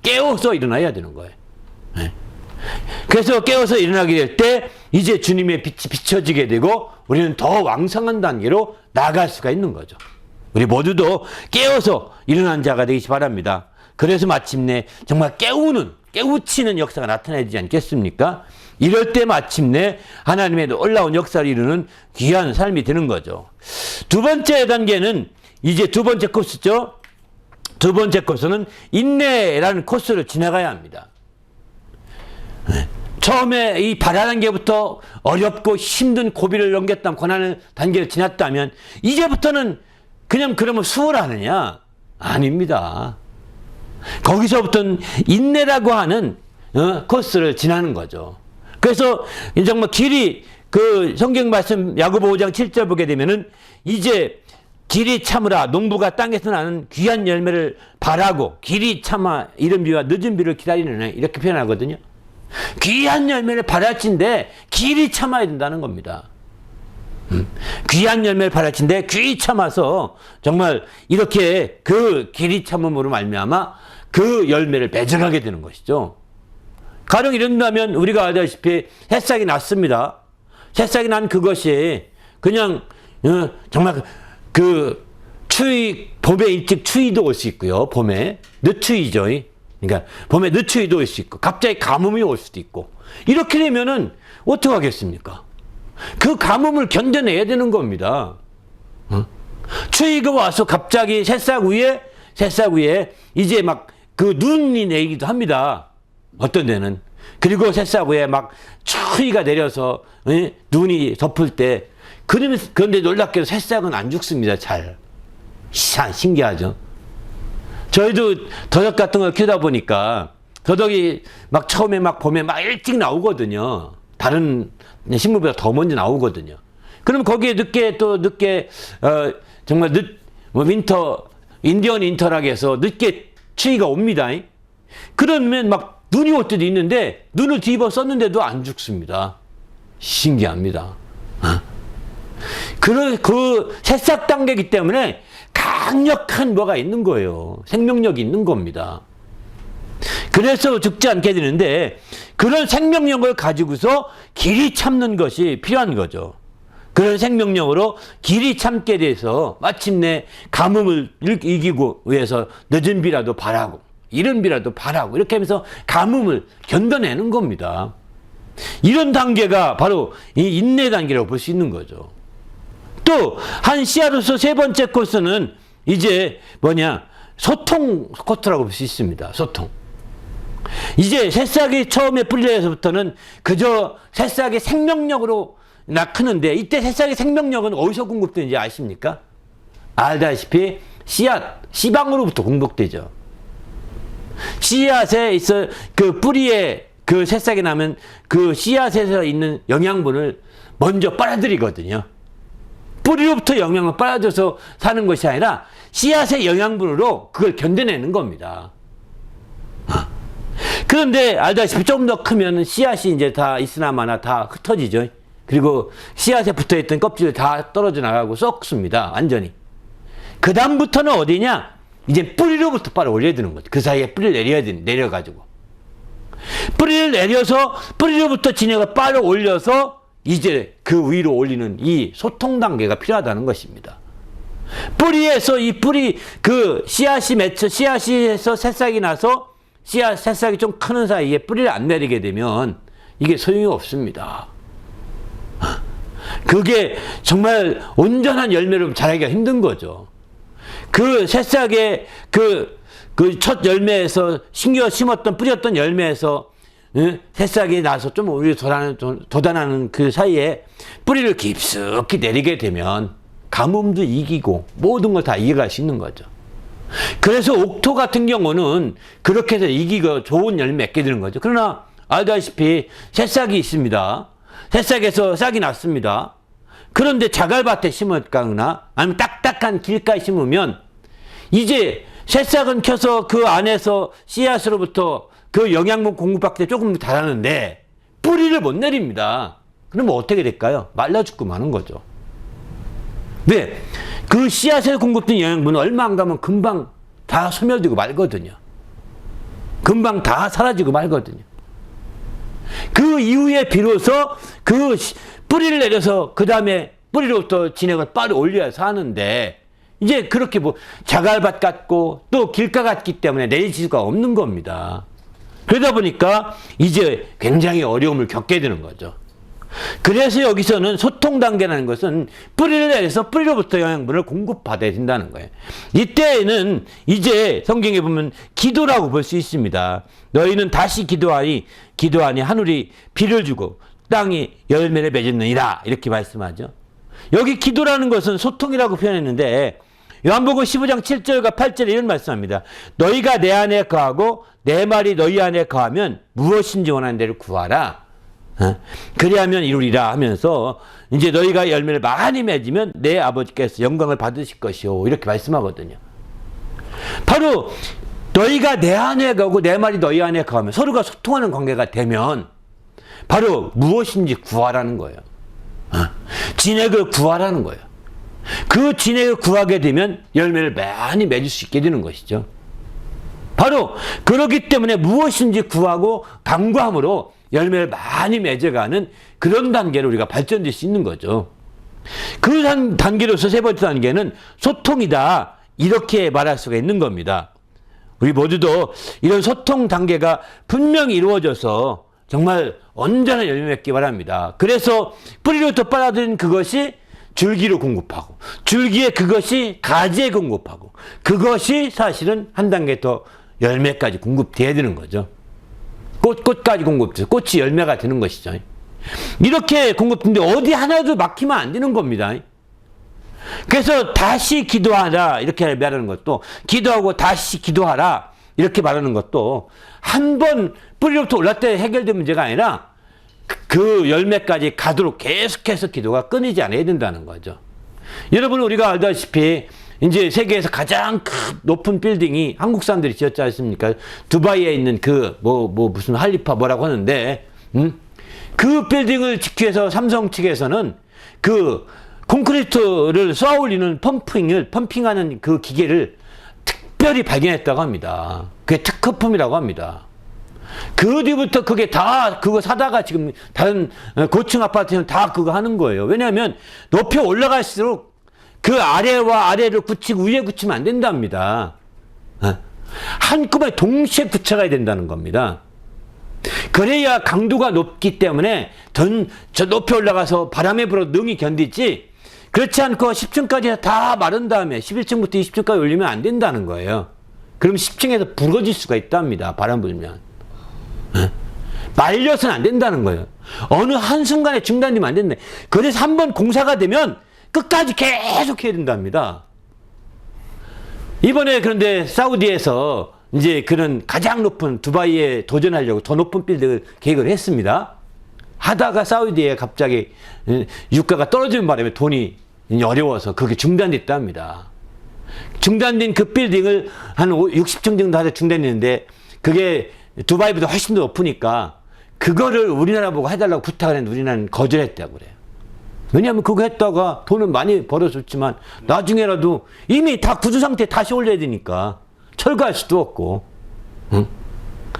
깨워서 일어나야 되는 거예요. 그래서 깨워서 일어나게 될 때 이제 주님의 빛이 비춰지게 되고 우리는 더 왕성한 단계로 나아갈 수가 있는 거죠. 우리 모두도 깨워서 일어난 자가 되기 바랍니다. 그래서 마침내 정말 깨우치는 역사가 나타나지 않겠습니까? 이럴 때 마침내 하나님의 놀라운 역사를 이루는 귀한 삶이 되는 거죠. 두 번째 단계는 이제 두 번째 코스죠. 두 번째 코스는 인내라는 코스를 지나가야 합니다. 처음에 이 발화 단계부터 어렵고 힘든 고비를 넘겼다면, 고난의 단계를 지났다면 이제부터는 그냥 그러면 수월하느냐? 아닙니다. 거기서부터는 인내라고 하는 코스를 지나는 거죠. 그래서 정말 길이, 그 성경 말씀 야고보 5장 7절 보게 되면은 이제 길이 참으라, 농부가 땅에서 나는 귀한 열매를 바라고 길이 참아 이른 비와 늦은 비를 기다리는 애, 이렇게 표현하거든요. 귀한 열매를 바랄진데 길이 참아야 된다는 겁니다. 귀한 열매를 바랄진데 귀히 참아서 정말 이렇게 그 길이 참음으로 말미암아 그 열매를 맺어가게 되는 것이죠. 가령 이런다면 우리가 알다시피 새싹이 났습니다. 새싹이 난 그것이 그냥 정말 그 추위, 봄에 일찍 추위도 올 수 있고요. 봄에 늦추위죠. 그러니까 봄에 늦추위도 올 수 있고 갑자기 가뭄이 올 수도 있고, 이렇게 되면은 어떻게 하겠습니까? 그 가뭄을 견뎌내야 되는 겁니다. 추위가 와서 갑자기 새싹 위에 이제 막 그 눈이 내리기도 합니다. 어떤 데는. 그리고 새싹 위에 막 추위가 내려서 눈이 덮을 때, 그런데 놀랍게도 새싹은 안 죽습니다. 잘. 신기하죠. 저희도 더덕 같은 걸 키우다 보니까 더덕이 막 처음에 막 봄에 막 일찍 나오거든요. 다른 식물보다 더 먼저 나오거든요. 그럼 거기에 늦게 정말 윈터, 인디언 인터라고 해서 늦게 추위가 옵니다. 그러면 막 눈이 올 때도 있는데 눈을 뒤집어 썼는데도 안 죽습니다. 신기합니다. 그 새싹 단계이기 때문에 강력한 뭐가 있는 거예요. 생명력이 있는 겁니다. 그래서 죽지 않게 되는데, 그런 생명력을 가지고서 길이 참는 것이 필요한 거죠. 그런 생명력으로 길이 참게 돼서 마침내 가뭄을 이기고 위해서 늦은 비라도 바라고 이른 비라도 바라고 이렇게 하면서 가뭄을 견뎌내는 겁니다. 이런 단계가 바로 이 인내 단계라고 볼 수 있는 거죠. 또 한 씨앗으로서 세 번째 코스는 이제 소통 코스라고 볼 수 있습니다. 소통. 이제 새싹이 처음에 뿌리에서부터는 그저 새싹의 생명력으로 크는데, 이때 새싹의 생명력은 어디서 공급되는지 아십니까? 알다시피 씨방으로부터 공급되죠. 씨앗에 있어 그 뿌리에 그 새싹이 나면 그 씨앗에서 있는 영양분을 먼저 빨아들이거든요. 뿌리로부터 영양을 빨아줘서 사는 것이 아니라 씨앗의 영양분으로 그걸 견뎌내는 겁니다. 그런데 알다시피 조금 더 크면 씨앗이 이제 다 있으나마나 다 흩어지죠. 그리고 씨앗에 붙어있던 껍질이 다 떨어져 나가고 썩습니다. 완전히. 그 다음부터는 어디냐? 이제 뿌리로부터 빨아 올려야 되는 거죠. 그 사이에 뿌리를 내려가지고. 뿌리를 내려서 뿌리로부터 진액을 빨아 올려서 이제 그 위로 올리는 이 소통 단계가 필요하다는 것입니다. 뿌리에서 씨앗에서 새싹이 나서 새싹이 좀 크는 사이에 뿌리를 안 내리게 되면 이게 소용이 없습니다. 그게 정말 온전한 열매를 자라기가 힘든 거죠. 그 새싹의 그 첫 열매에서 심었던 뿌렸던 열매에서 새싹이 나서 좀 우리 돋아나는 그 사이에 뿌리를 깊숙이 내리게 되면 가뭄도 이기고 모든 걸 다 이겨갈 수 있는 거죠. 그래서 옥토 같은 경우는 그렇게 해서 이기고 좋은 열매 맺게 되는 거죠. 그러나 알다시피 새싹이 있습니다. 새싹에서 싹이 났습니다. 그런데 자갈밭에 심었거나 아니면 딱딱한 길가에 심으면 이제 새싹은 켜서 그 안에서 씨앗으로부터 그 영양분 공급받기 조금 잘하는데 뿌리를 못 내립니다. 그러면 어떻게 될까요? 말라 죽고 마는 거죠. 왜? 그 씨앗에 공급된 영양분은 얼마 안 가면 금방 다 소멸되고 말거든요. 금방 다 사라지고 말거든요. 그 이후에 비로소 그 뿌리를 내려서 그 다음에 뿌리로부터 진액을 빨리 올려서 하는데, 이제 그렇게 자갈밭 같고 또 길가 같기 때문에 내릴 수가 없는 겁니다. 그러다 보니까 이제 굉장히 어려움을 겪게 되는 거죠. 그래서 여기서는 소통 단계라는 것은 뿌리를 내려서 뿌리로부터 영양분을 공급받아야 된다는 거예요. 이때에는 이제 성경에 보면 기도라고 볼 수 있습니다. 너희는 다시 기도하니 하늘이 비를 주고 땅이 열매를 맺었느니라 이렇게 말씀하죠. 여기 기도라는 것은 소통이라고 표현했는데 요한복음 15장 7절과 8절에 이런 말씀합니다. 너희가 내 안에 거하고 내 말이 너희 안에 거하면 무엇인지 원하는 대로 구하라. 그리하면 이루리라 하면서 이제 너희가 열매를 많이 맺으면 내 아버지께서 영광을 받으실 것이요 이렇게 말씀하거든요. 바로 너희가 내 안에 거하고 내 말이 너희 안에 거하면 서로가 소통하는 관계가 되면 바로 무엇인지 구하라는 거예요. 진액을 구하라는 거예요. 그 진액을 구하게 되면 열매를 많이 맺을 수 있게 되는 것이죠. 바로 그렇기 때문에 무엇인지 구하고 간구함으로 열매를 많이 맺어가는 그런 단계로 우리가 발전될 수 있는 거죠. 그 단계로서 세 번째 단계는 소통이다. 이렇게 말할 수가 있는 겁니다. 우리 모두도 이런 소통 단계가 분명히 이루어져서 정말 온전한 열매 맺기 바랍니다. 그래서 뿌리로부터 빨아들인 그것이 줄기로 공급하고 줄기에 그것이 가지에 공급하고 그것이 사실은 한 단계 더 열매까지 공급돼야 되는 거죠. 꽃까지 공급돼서 꽃이 열매가 되는 것이죠. 이렇게 공급되는데 어디 하나도 막히면 안 되는 겁니다. 그래서 다시 기도하라 이렇게 말하는 것도 기도하고 다시 기도하라 이렇게 말하는 것도 한 번 뿌리로부터 올랐을 때 해결된 문제가 아니라 그 열매까지 가도록 계속해서 기도가 끊이지 않아야 된다는 거죠. 여러분 우리가 알다시피 이제 세계에서 가장 높은 빌딩이 한국 사람들이 지었지 않습니까? 두바이에 있는 무슨 할리파 뭐라고 하는데 그 빌딩을 짓기 위해서 삼성 측에서는 그 콘크리트를 쏘아 올리는 펌핑하는 그 기계를 특별히 발견했다고 합니다. 그게 특허품이라고 합니다. 그 뒤부터 그게 다 그거 사다가 지금 다른 고층 아파트는 다 그거 하는 거예요. 왜냐하면 높이 올라갈수록 그 아래와 아래를 굳히고 위에 굳히면 안 된답니다. 한꺼번에 동시에 굳혀가야 된다는 겁니다. 그래야 강도가 높기 때문에 저 높이 올라가서 바람에 불어 능히 견디지 그렇지 않고 10층까지 다 마른 다음에 11층부터 20층까지 올리면 안 된다는 거예요. 그럼 10층에서 부러질 수가 있답니다. 바람 불면. 말려서는 안 된다는 거예요. 어느 한순간에 중단되면 안 된다. 그래서 한번 공사가 되면 끝까지 계속 해야 된답니다. 이번에 그런데 사우디에서 이제 그런 가장 높은 두바이에 도전하려고 더 높은 빌딩을 계획을 했습니다. 하다가 사우디에 갑자기 유가가 떨어지는 바람에 돈이 어려워서 그게 중단됐답니다. 중단된 그 빌딩을 한 60층 정도 하다 중단했는데 그게 두바이보다 훨씬 더 높으니까 그거를 우리나라 보고 해달라고 부탁을 했는데 우리나라는 거절했다고 그래요. 왜냐하면 그거 했다가 돈은 많이 벌어줬지만 나중에라도 이미 다 구조 상태에 다시 올려야 되니까 철거할 수도 없고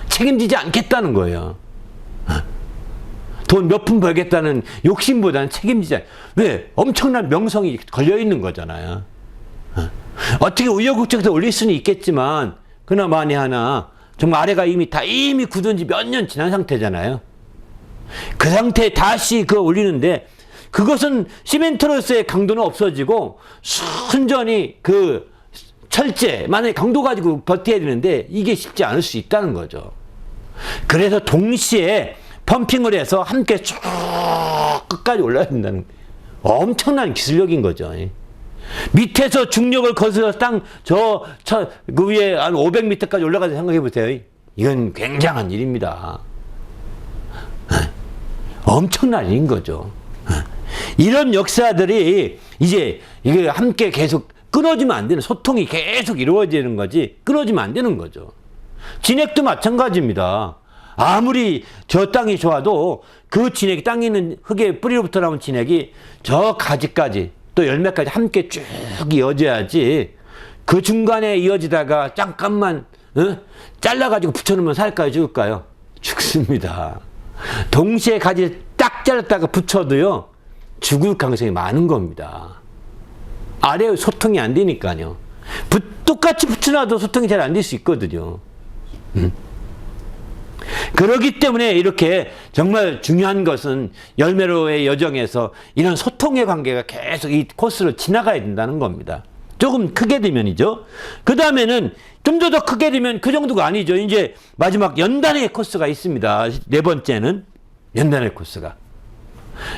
책임지지 않겠다는 거예요. 돈 몇 푼 벌겠다는 욕심보다는 책임지지 않아요. 왜? 엄청난 명성이 걸려있는 거잖아요. 어떻게 우여곡절해서 올릴 수는 있겠지만 그나마 만에 하나 정말 아래가 이미 굳은 지 몇 년 지난 상태잖아요. 그 상태에 다시 그거 올리는데 그것은 시멘트로서의 강도는 없어지고 순전히 그 철제, 만약에 강도 가지고 버텨야 되는데 이게 쉽지 않을 수 있다는 거죠. 그래서 동시에 펌핑을 해서 함께 쭉 끝까지 올라야 된다는 엄청난 기술력인 거죠. 밑에서 중력을 거슬러서 그 위에 한 500m까지 올라가서 생각해 보세요. 이건 굉장한 일입니다. 엄청난 일인 거죠. 이런 역사들이 이제 이게 함께 계속 끊어지면 안 되는 소통이 계속 이루어지는 거지 끊어지면 안 되는 거죠. 진액도 마찬가지입니다. 아무리 저 땅이 좋아도 그 진액이 땅에 있는 흙의 뿌리로부터 나온 진액이 저 가지까지 또 열매까지 함께 쭉 이어져야지 그 중간에 이어지다가 잠깐만 잘라가지고 붙여놓으면 살까요 죽을까요? 죽습니다. 동시에 가지를 딱 잘랐다가 붙여도요 죽을 가능성이 많은 겁니다. 아래에 소통이 안 되니까요. 똑같이 붙여놔도 소통이 잘 안 될 수 있거든요. 그렇기 때문에 이렇게 정말 중요한 것은 열매로의 여정에서 이런 소통의 관계가 계속 이 코스로 지나가야 된다는 겁니다. 조금 크게 되면이죠. 그 다음에는 좀 더 크게 되면 그 정도가 아니죠. 이제 마지막 연단의 코스가 있습니다. 네 번째는 연단의 코스가.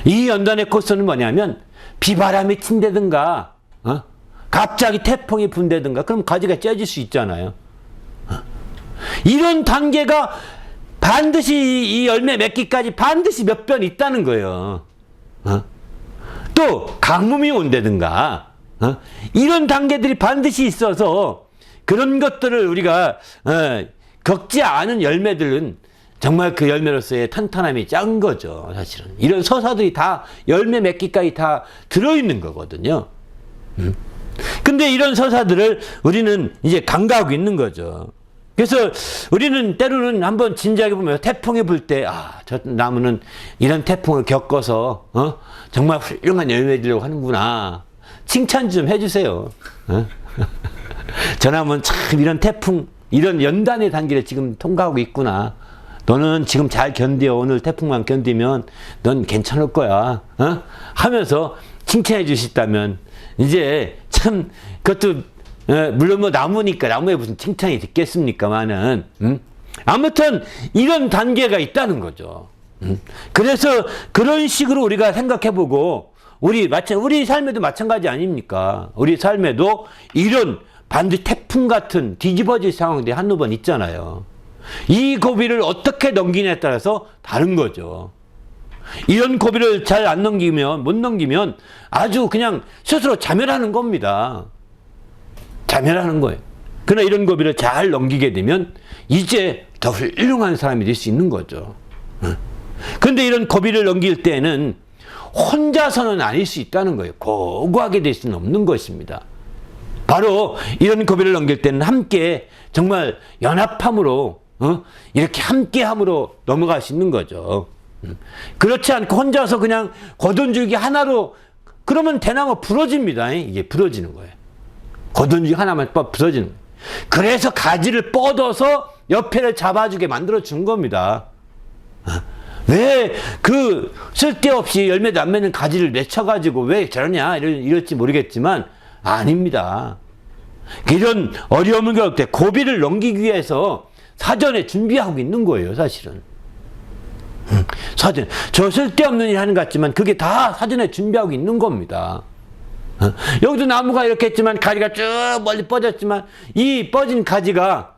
이 연단의 코스는 뭐냐면 비바람이 친다든가 갑자기 태풍이 분다든가 그럼 가지가 째질 수 있잖아요. 이런 단계가 반드시 이 열매 맺기까지 반드시 몇 번 있다는 거예요. 또 가뭄이 온다든가 이런 단계들이 반드시 있어서 그런 것들을 우리가 겪지 않은 열매들은 정말 그 열매로서의 탄탄함이 작은 거죠. 사실은 이런 서사들이 다 열매 맺기까지 다 들어있는 거거든요. 근데 이런 서사들을 우리는 이제 간과하고 있는 거죠. 그래서 우리는 때로는 한번 진지하게 보면 태풍이 불 때, 저 나무는 이런 태풍을 겪어서, 정말 훌륭한 열매 주려고 하는구나. 칭찬 좀 해주세요. 저 나무는 참 이런 태풍, 이런 연단의 단계를 지금 통과하고 있구나. 너는 지금 잘 견뎌. 오늘 태풍만 견디면 넌 괜찮을 거야. 하면서 칭찬해 주셨다면, 이제 참, 그것도 물론 뭐 나무니까 나무에 무슨 칭찬이 듣겠습니까만은 아무튼 이런 단계가 있다는 거죠. 그래서 그런 식으로 우리가 생각해보고 우리 삶에도 마찬가지 아닙니까? 우리 삶에도 이런 반드시 태풍 같은 뒤집어질 상황들이 한두 번 있잖아요. 이 고비를 어떻게 넘기냐에 따라서 다른 거죠. 이런 고비를 잘 안 넘기면 못 넘기면 아주 그냥 스스로 자멸하는 겁니다. 자멸하는 거예요. 그러나 이런 고비를 잘 넘기게 되면 이제 더 훌륭한 사람이 될 수 있는 거죠. 그런데 이런 고비를 넘길 때는 혼자서는 아닐 수 있다는 거예요. 고고하게 될 수는 없는 것입니다. 바로 이런 고비를 넘길 때는 함께 정말 연합함으로 이렇게 함께함으로 넘어갈 수 있는 거죠. 그렇지 않고 혼자서 그냥 거둔줄기 하나로 그러면 대나무 부러집니다. 이게 부러지는 거예요. 거둔줄기 하나만 부서지는 거예요. 그래서 가지를 뻗어서 옆에를 잡아주게 만들어 준 겁니다. 왜 그 쓸데없이 열매도 안 맺는 가지를 맺혀가지고 왜 저러냐 이럴지 모르겠지만 아닙니다. 이런 어려움을 겪을 때 고비를 넘기기 위해서 사전에 준비하고 있는 거예요. 사실은 사전 저 쓸데없는 일 하는 것 같지만 그게 다 사전에 준비하고 있는 겁니다. 여기도 나무가 이렇게 했지만 가지가 쭉 멀리 뻗었지만 이 뻗은 가지가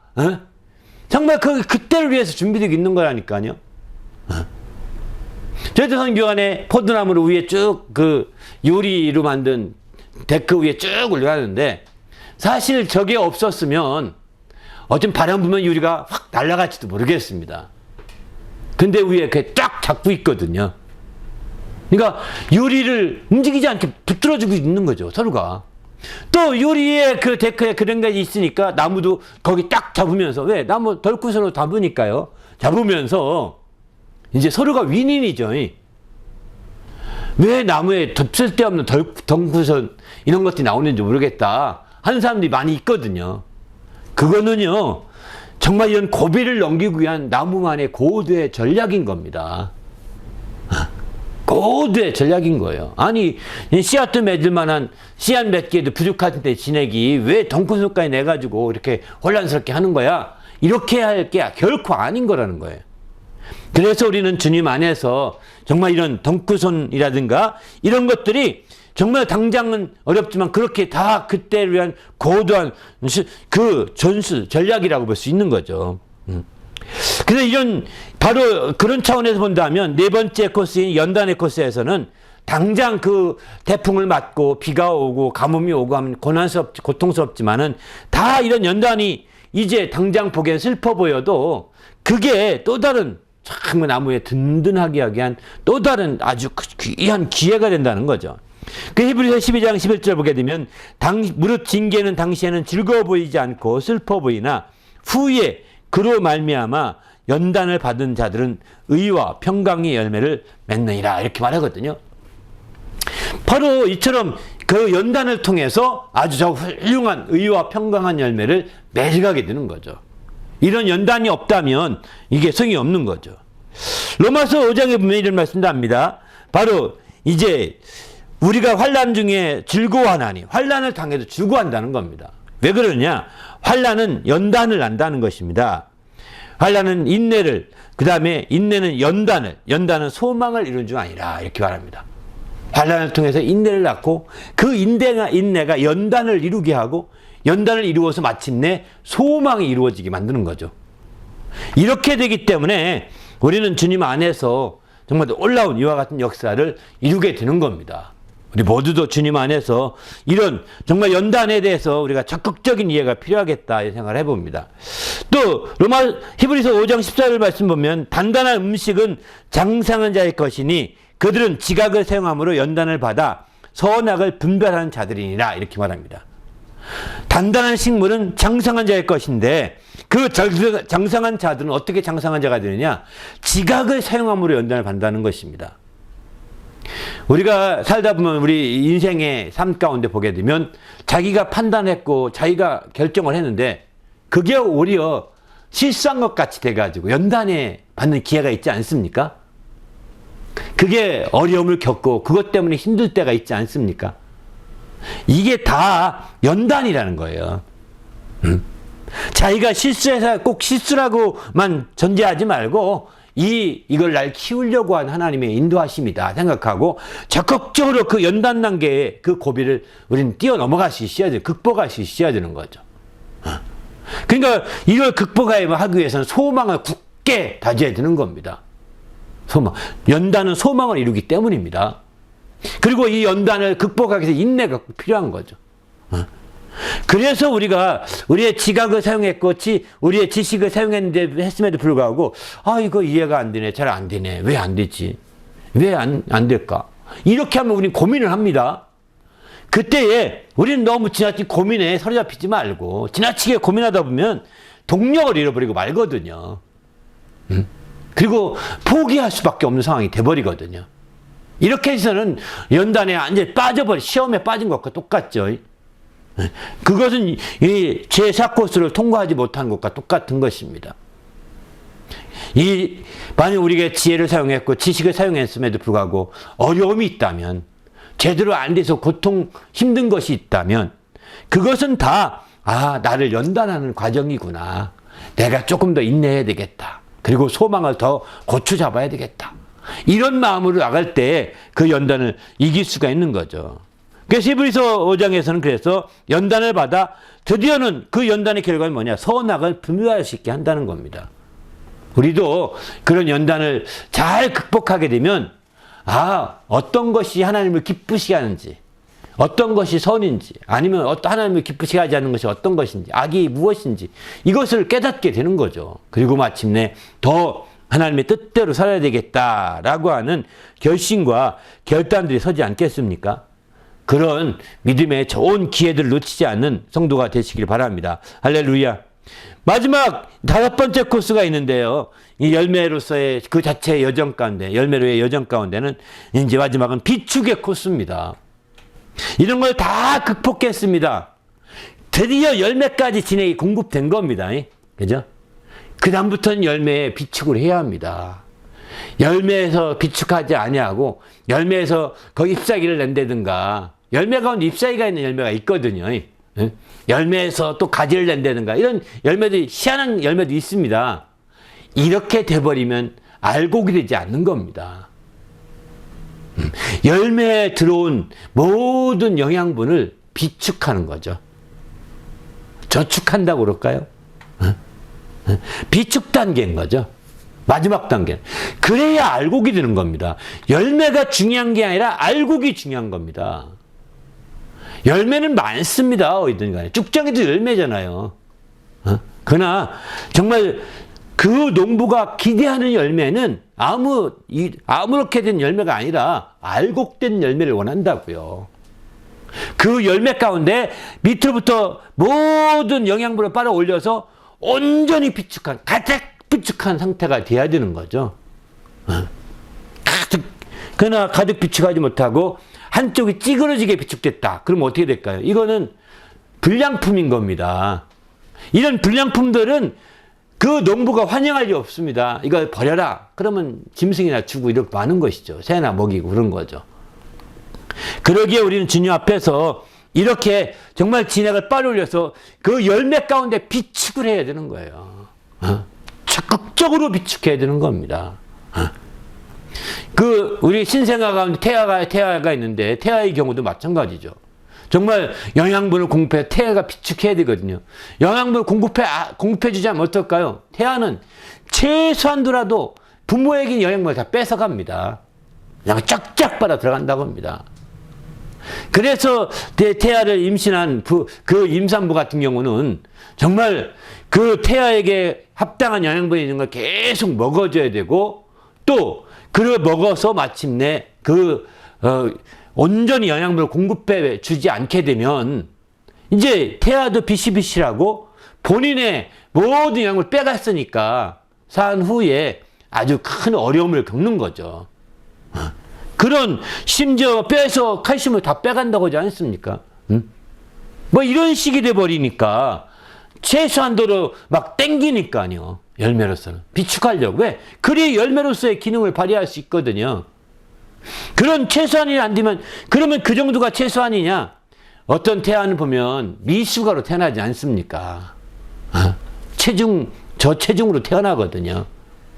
정말 그때를 위해서 준비되어 있는 거라니까요. 저희도 선교 안에 포도나무를 위에 쭉 그 유리로 만든 데크 위에 쭉 올려놨는데 사실 저게 없었으면 어쩜 바람 불면 유리가 확 날아갈지도 모르겠습니다. 근데 위에 그게 쫙 잡고 있거든요. 그러니까 유리를 움직이지 않게 붙들어주고 있는 거죠, 서로가. 또 유리에 그 데크에 그런 게 있으니까 나무도 거기 딱 잡으면서, 왜? 나무 덜쿠선으로 잡으니까요. 잡으면서 이제 서로가 윈윈이죠. 왜 나무에 쓸데없는 덜쿠선 이런 것들이 나오는지 모르겠다 하는 사람들이 많이 있거든요. 그거는요, 정말 이런 고비를 넘기기 위한 나무만의 고도의 전략인 겁니다. 고도의 전략인 거예요. 아니, 씨앗도 맺을 만한 씨앗 맺기에도 부족한데 지내기 왜 덩쿨손까지 내가지고 이렇게 혼란스럽게 하는 거야? 이렇게 할 게 결코 아닌 거라는 거예요. 그래서 우리는 주님 안에서 정말 이런 덩쿨손이라든가 이런 것들이 정말 당장은 어렵지만 그렇게 다 그때를 위한 고도한 그 전략이라고 볼 수 있는 거죠. 그래서 이런 바로 그런 차원에서 본다면 네 번째 코스인 연단의 코스에서는 당장 그 태풍을 맞고 비가 오고 가뭄이 오고 하면 고통스럽지만은 다 이런 연단이 이제 당장 보기엔 슬퍼 보여도 그게 또 다른 참 나무에 든든하게 하게 한 또 다른 아주 귀한 기회가 된다는 거죠. 그 히브리서 12장 11절 보게 되면 무릇 징계는 당시에는 즐거워 보이지 않고 슬퍼 보이나 후에 그로 말미암아 연단을 받은 자들은 의와 평강의 열매를 맺느니라 이렇게 말하거든요. 바로 이처럼 그 연단을 통해서 아주 저 훌륭한 의와 평강한 열매를 맺어가게 되는 거죠. 이런 연단이 없다면 이게 성이 없는 거죠. 로마서 5장에 보면 이런 말씀도 합니다. 바로 이제 우리가 환난 중에 즐거워하나니, 환난을 당해도 즐거워한다는 겁니다. 왜 그러냐? 환난은 연단을 난다는 것입니다. 환난은 인내를, 그 다음에 인내는 연단은 소망을 이루는 줄 아니라, 이렇게 말합니다. 환난을 통해서 인내를 낳고 그 인내가 연단을 이루게 하고, 연단을 이루어서 마침내 소망이 이루어지게 만드는 거죠. 이렇게 되기 때문에 우리는 주님 안에서 정말 놀라운 이와 같은 역사를 이루게 되는 겁니다. 우리 모두도 주님 안에서 이런 정말 연단에 대해서 우리가 적극적인 이해가 필요하겠다 이 생각을 해봅니다. 또 히브리서 5장 14절 말씀 보면 단단한 음식은 장성한 자의 것이니 그들은 지각을 사용함으로 연단을 받아 선악을 분별하는 자들이니라, 이렇게 말합니다. 단단한 식물은 장성한 자의 것인데 그 장성한 자들은 어떻게 장성한 자가 되느냐? 지각을 사용함으로 연단을 받는다는 것입니다. 우리가 살다 보면 우리 인생의 삶 가운데 보게 되면 자기가 판단했고 자기가 결정을 했는데 그게 오히려 실수한 것 같이 돼가지고 연단에 받는 기회가 있지 않습니까? 그게 어려움을 겪고 그것 때문에 힘들 때가 있지 않습니까? 이게 다 연단이라는 거예요. 자기가 실수해서 꼭 실수라고만 전제하지 말고 이걸 날 키우려고 한 하나님의 인도하심이다 생각하고 적극적으로 그 연단 단계의 그 고비를 우리는 뛰어넘어갈 수 있어야 돼, 극복할 수 있어야 되는 거죠. 그러니까 이걸 극복하기 위해서는 소망을 굳게 다져야 되는 겁니다. 연단은 소망을 이루기 때문입니다. 그리고 이 연단을 극복하기 위해서 인내가 필요한 거죠. 그래서 우리가 우리의 지각을 사용했고 우리의 지식을 사용했는데 했음에도 불구하고 이거 이해가 안 되네, 잘 안 되네, 왜 안 되지, 왜 안 될까, 이렇게 하면 우리는 고민을 합니다. 그때에 우리는 너무 지나치게 고민에 사로잡히지 말고 지나치게 고민하다 보면 동력을 잃어버리고 말거든요. 그리고 포기할 수밖에 없는 상황이 돼버리거든요. 이렇게 해서는 연단에 완전히 시험에 빠진 것과 똑같죠. 그것은 이 제4 코스를 통과하지 못한 것과 똑같은 것입니다. 만약 우리가 지혜를 사용했고 지식을 사용했음에도 불구하고 어려움이 있다면, 제대로 안 돼서 힘든 것이 있다면 그것은 다 나를 연단하는 과정이구나, 내가 조금 더 인내해야 되겠다, 그리고 소망을 더 고추 잡아야 되겠다, 이런 마음으로 나갈 때 그 연단을 이길 수가 있는 거죠. 그래서 히브리서 5장에서는 그래서 연단을 받아 드디어는 그 연단의 결과는 뭐냐? 선악을 분별할 수 있게 한다는 겁니다. 우리도 그런 연단을 잘 극복하게 되면 어떤 것이 하나님을 기쁘시게 하는지, 어떤 것이 선인지, 아니면 하나님을 기쁘시게 하지 않는 것이 어떤 것인지, 악이 무엇인지 이것을 깨닫게 되는 거죠. 그리고 마침내 더 하나님의 뜻대로 살아야 되겠다라고 하는 결심과 결단들이 서지 않겠습니까? 그런 믿음의 좋은 기회들을 놓치지 않는 성도가 되시길 바랍니다. 할렐루야. 마지막 5번째 코스가 있는데요. 이 열매로서의 그 자체의 여정 가운데, 열매로의 여정 가운데는 이제 마지막은 비축의 코스입니다. 이런 걸 다 극복했습니다. 드디어 열매까지 공급된 겁니다. 그죠? 그 다음부터는 열매에 비축을 해야 합니다. 열매에서 비축하지 아니하고 열매에서 거기 잎사귀를 낸다든가, 열매 가운데 잎사귀가 있는 열매가 있거든요. 열매에서 또 가지를 낸다든가, 이런 열매도, 희한한 열매도 있습니다. 이렇게 돼버리면 알곡이 되지 않는 겁니다. 열매에 들어온 모든 영양분을 비축하는 거죠. 저축한다고 그럴까요? 비축 단계인 거죠. 마지막 단계. 그래야 알곡이 되는 겁니다. 열매가 중요한 게 아니라 알곡이 중요한 겁니다. 열매는 많습니다. 어디든 간에. 쭉정이도 열매잖아요. 그러나 정말 그 농부가 기대하는 열매는 아무렇게 된 열매가 아니라 알곡된 열매를 원한다고요. 그 열매 가운데 밑으로부터 모든 영양분을 빨아 올려서 온전히 비축한, 가득 비축한 상태가 돼야 되는 거죠. 그러나 가득 비축하지 못하고 한쪽이 찌그러지게 비축됐다. 그럼 어떻게 될까요? 이거는 불량품인 겁니다. 이런 불량품들은 그 농부가 환영할 리 없습니다. 이거 버려라. 그러면 짐승이나 주고 이렇게 많은 것이죠. 새나 먹이고 그런 거죠. 그러기에 우리는 주님 앞에서 이렇게 정말 진액을 빨아올려서 그 열매 가운데 비축을 해야 되는 거예요. 적극적으로 비축해야 되는 겁니다. 그 우리 신생아 가운데 태아가 있는데 태아의 경우도 마찬가지죠. 정말 영양분을 공급해 태아가 비축해야 되거든요. 영양분을 공급해 주지 않으면 어떨까요? 태아는 최소한도라도 부모에게 영양분을 다 뺏어갑니다. 그냥 쫙쫙 빨아 들어간다고 합니다. 그래서 태아를 임신한 그 임산부 같은 경우는 정말 그 태아에게 합당한 영양분이 있는 걸 계속 먹어줘야 되고, 또 그걸 먹어서 마침내 온전히 영양분을 공급해 주지 않게 되면 이제 태아도 비실비실하고 본인의 모든 영양분을 빼갔으니까 산 후에 아주 큰 어려움을 겪는 거죠. 그런 심지어 뼈에서 칼슘을 다 빼간다고 하지 않습니까? 뭐 이런 식이 돼버리니까 최소한도로 막 땡기니까요. 열매로서는 비축하려고. 왜? 그래야 열매로서의 기능을 발휘할 수 있거든요. 그런 최소한이 안 되면, 그러면 그 정도가 최소한이냐? 어떤 태아는 보면 미숙아로 태어나지 않습니까? 저체중으로 태어나거든요.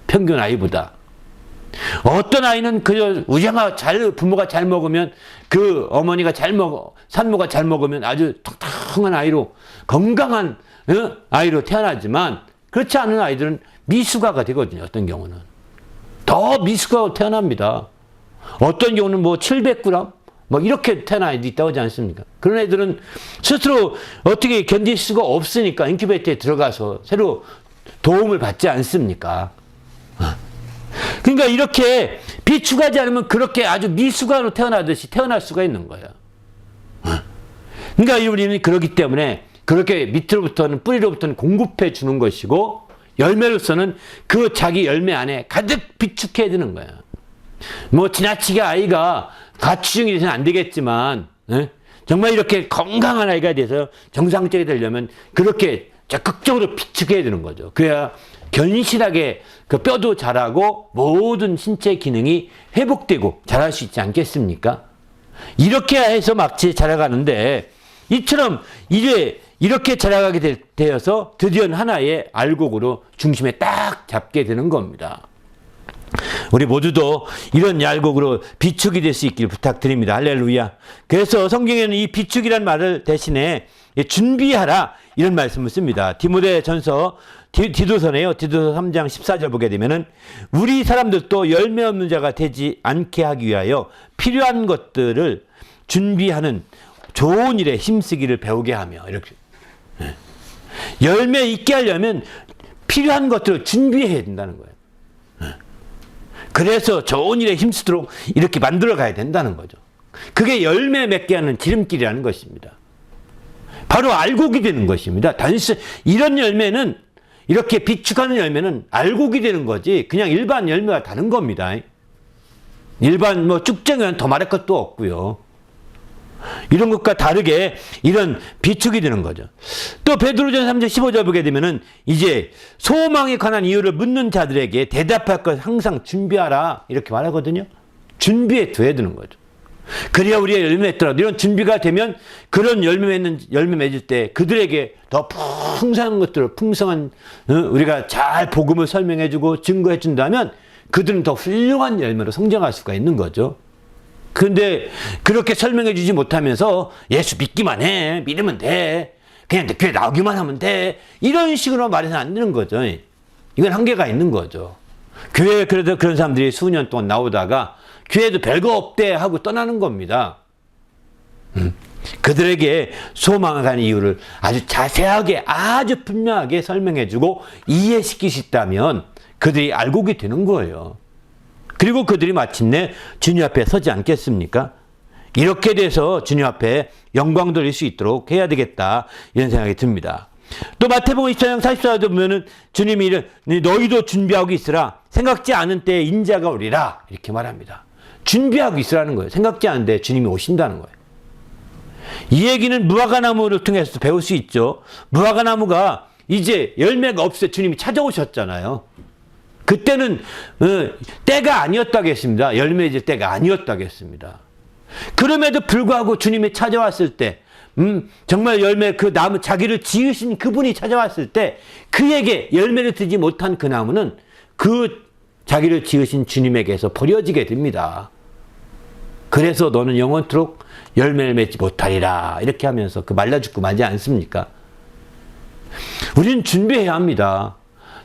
평균 아이보다. 어떤 아이는 그저 부모가 잘 먹으면, 그 어머니가 산모가 잘 먹으면 아주 통통한 아이로, 건강한 아이로 태어나지만, 그렇지 않은 아이들은 미숙아가 되거든요. 어떤 경우는 더 미숙아로 태어납니다. 어떤 경우는 뭐 700g 뭐 이렇게 태어난 아이도 있다고 하지 않습니까? 그런 애들은 스스로 어떻게 견딜 수가 없으니까 인큐베이터에 들어가서 새로 도움을 받지 않습니까? 그러니까 이렇게 비축하지 않으면 그렇게 아주 미숙아로 태어나듯이 태어날 수가 있는 거예요. 그러니까 우리는 그렇기 때문에 그렇게 밑으로부터는, 뿌리로부터는 공급해 주는 것이고, 열매로서는 그 자기 열매 안에 가득 비축해야 되는 거예요. 뭐 지나치게 아이가 가치중이 돼서는 안 되겠지만, 정말 이렇게 건강한 아이가 돼서 정상적이 되려면 그렇게 적극적으로 비축해야 되는 거죠. 그래야 견실하게 그 뼈도 자라고 모든 신체 기능이 회복되고 자랄 수 있지 않겠습니까? 이렇게 해서 막지 자라가는데, 이처럼 이제 이렇게 자라가게 되어서 드디어 하나의 알곡으로 중심에 딱 잡게 되는 겁니다. 우리 모두도 이런 알곡으로 비축이 될 수 있길 부탁드립니다. 할렐루야. 그래서 성경에는 이 비축이란 말을 대신에 준비하라 이런 말씀을 씁니다. 디모데전서 디도서네요. 디도서 3장 14절 보게 되면은 우리 사람들도 열매 없는 자가 되지 않게 하기 위하여 필요한 것들을 준비하는 좋은 일에 힘쓰기를 배우게 하며, 이렇게 열매 있게 하려면 필요한 것들을 준비해야 된다는 거예요. 그래서 좋은 일에 힘쓰도록 이렇게 만들어 가야 된다는 거죠. 그게 열매 맺게 하는 지름길이라는 것입니다. 바로 알곡이 되는 것입니다. 이런 열매는, 이렇게 비축하는 열매는 알곡이 되는 거지 그냥 일반 열매와 다른 겁니다. 일반 뭐 쭉정이는 더 말할 것도 없고요. 이런 것과 다르게 이런 비축이 되는 거죠. 또 베드로전서 3장 15절 보게 되면은 이제 소망에 관한 이유를 묻는 자들에게 대답할 것 항상 준비하라 이렇게 말하거든요. 준비해 둬야 되는 거죠. 그래야 우리의 열매 맺더라도 이런 준비가 되면 그런 열매 맺을 때 그들에게 더 풍성한 것들을, 풍성한 우리가 잘 복음을 설명해 주고 증거해 준다면 그들은 더 훌륭한 열매로 성장할 수가 있는 거죠. 근데 그렇게 설명해 주지 못하면서 예수 믿기만 해, 믿으면 돼, 그냥 교회 나오기만 하면 돼, 이런 식으로 말해서는 안 되는 거죠. 이건 한계가 있는 거죠. 교회에 그래도 그런 사람들이 수년 동안 나오다가 교회도 별거 없대 하고 떠나는 겁니다. 그들에게 소망을 가는 이유를 아주 자세하게, 아주 분명하게 설명해 주고 이해시킬 수 있다면 그들이 알곡이 되는 거예요. 그리고 그들이 마침내 주님 앞에 서지 않겠습니까? 이렇게 돼서 주님 앞에 영광 돌릴 수 있도록 해야 되겠다, 이런 생각이 듭니다. 또 마태복음 24장 44절도 보면은 주님이 너희도 준비하고 있으라, 생각지 않은 때에 인자가 오리라, 이렇게 말합니다. 준비하고 있으라는 거예요. 생각지 않은 데 주님이 오신다는 거예요. 이 얘기는 무화과나무를 통해서 배울 수 있죠. 무화과나무가 이제 열매가 없을 때 주님이 찾아오셨잖아요. 그때는 때가 아니었다겠습니다. 열매 맺을 때가 아니었다겠습니다. 그럼에도 불구하고 주님이 찾아왔을 때 정말 열매 그 나무 자기를 지으신 그분이 찾아왔을 때 그에게 열매를 드지 못한 그 나무는 그 자기를 지으신 주님에게서 버려지게 됩니다. 그래서 너는 영원토록 열매를 맺지 못하리라 이렇게 하면서 그 말라 죽고 말지 않습니까? 우리는 준비해야 합니다.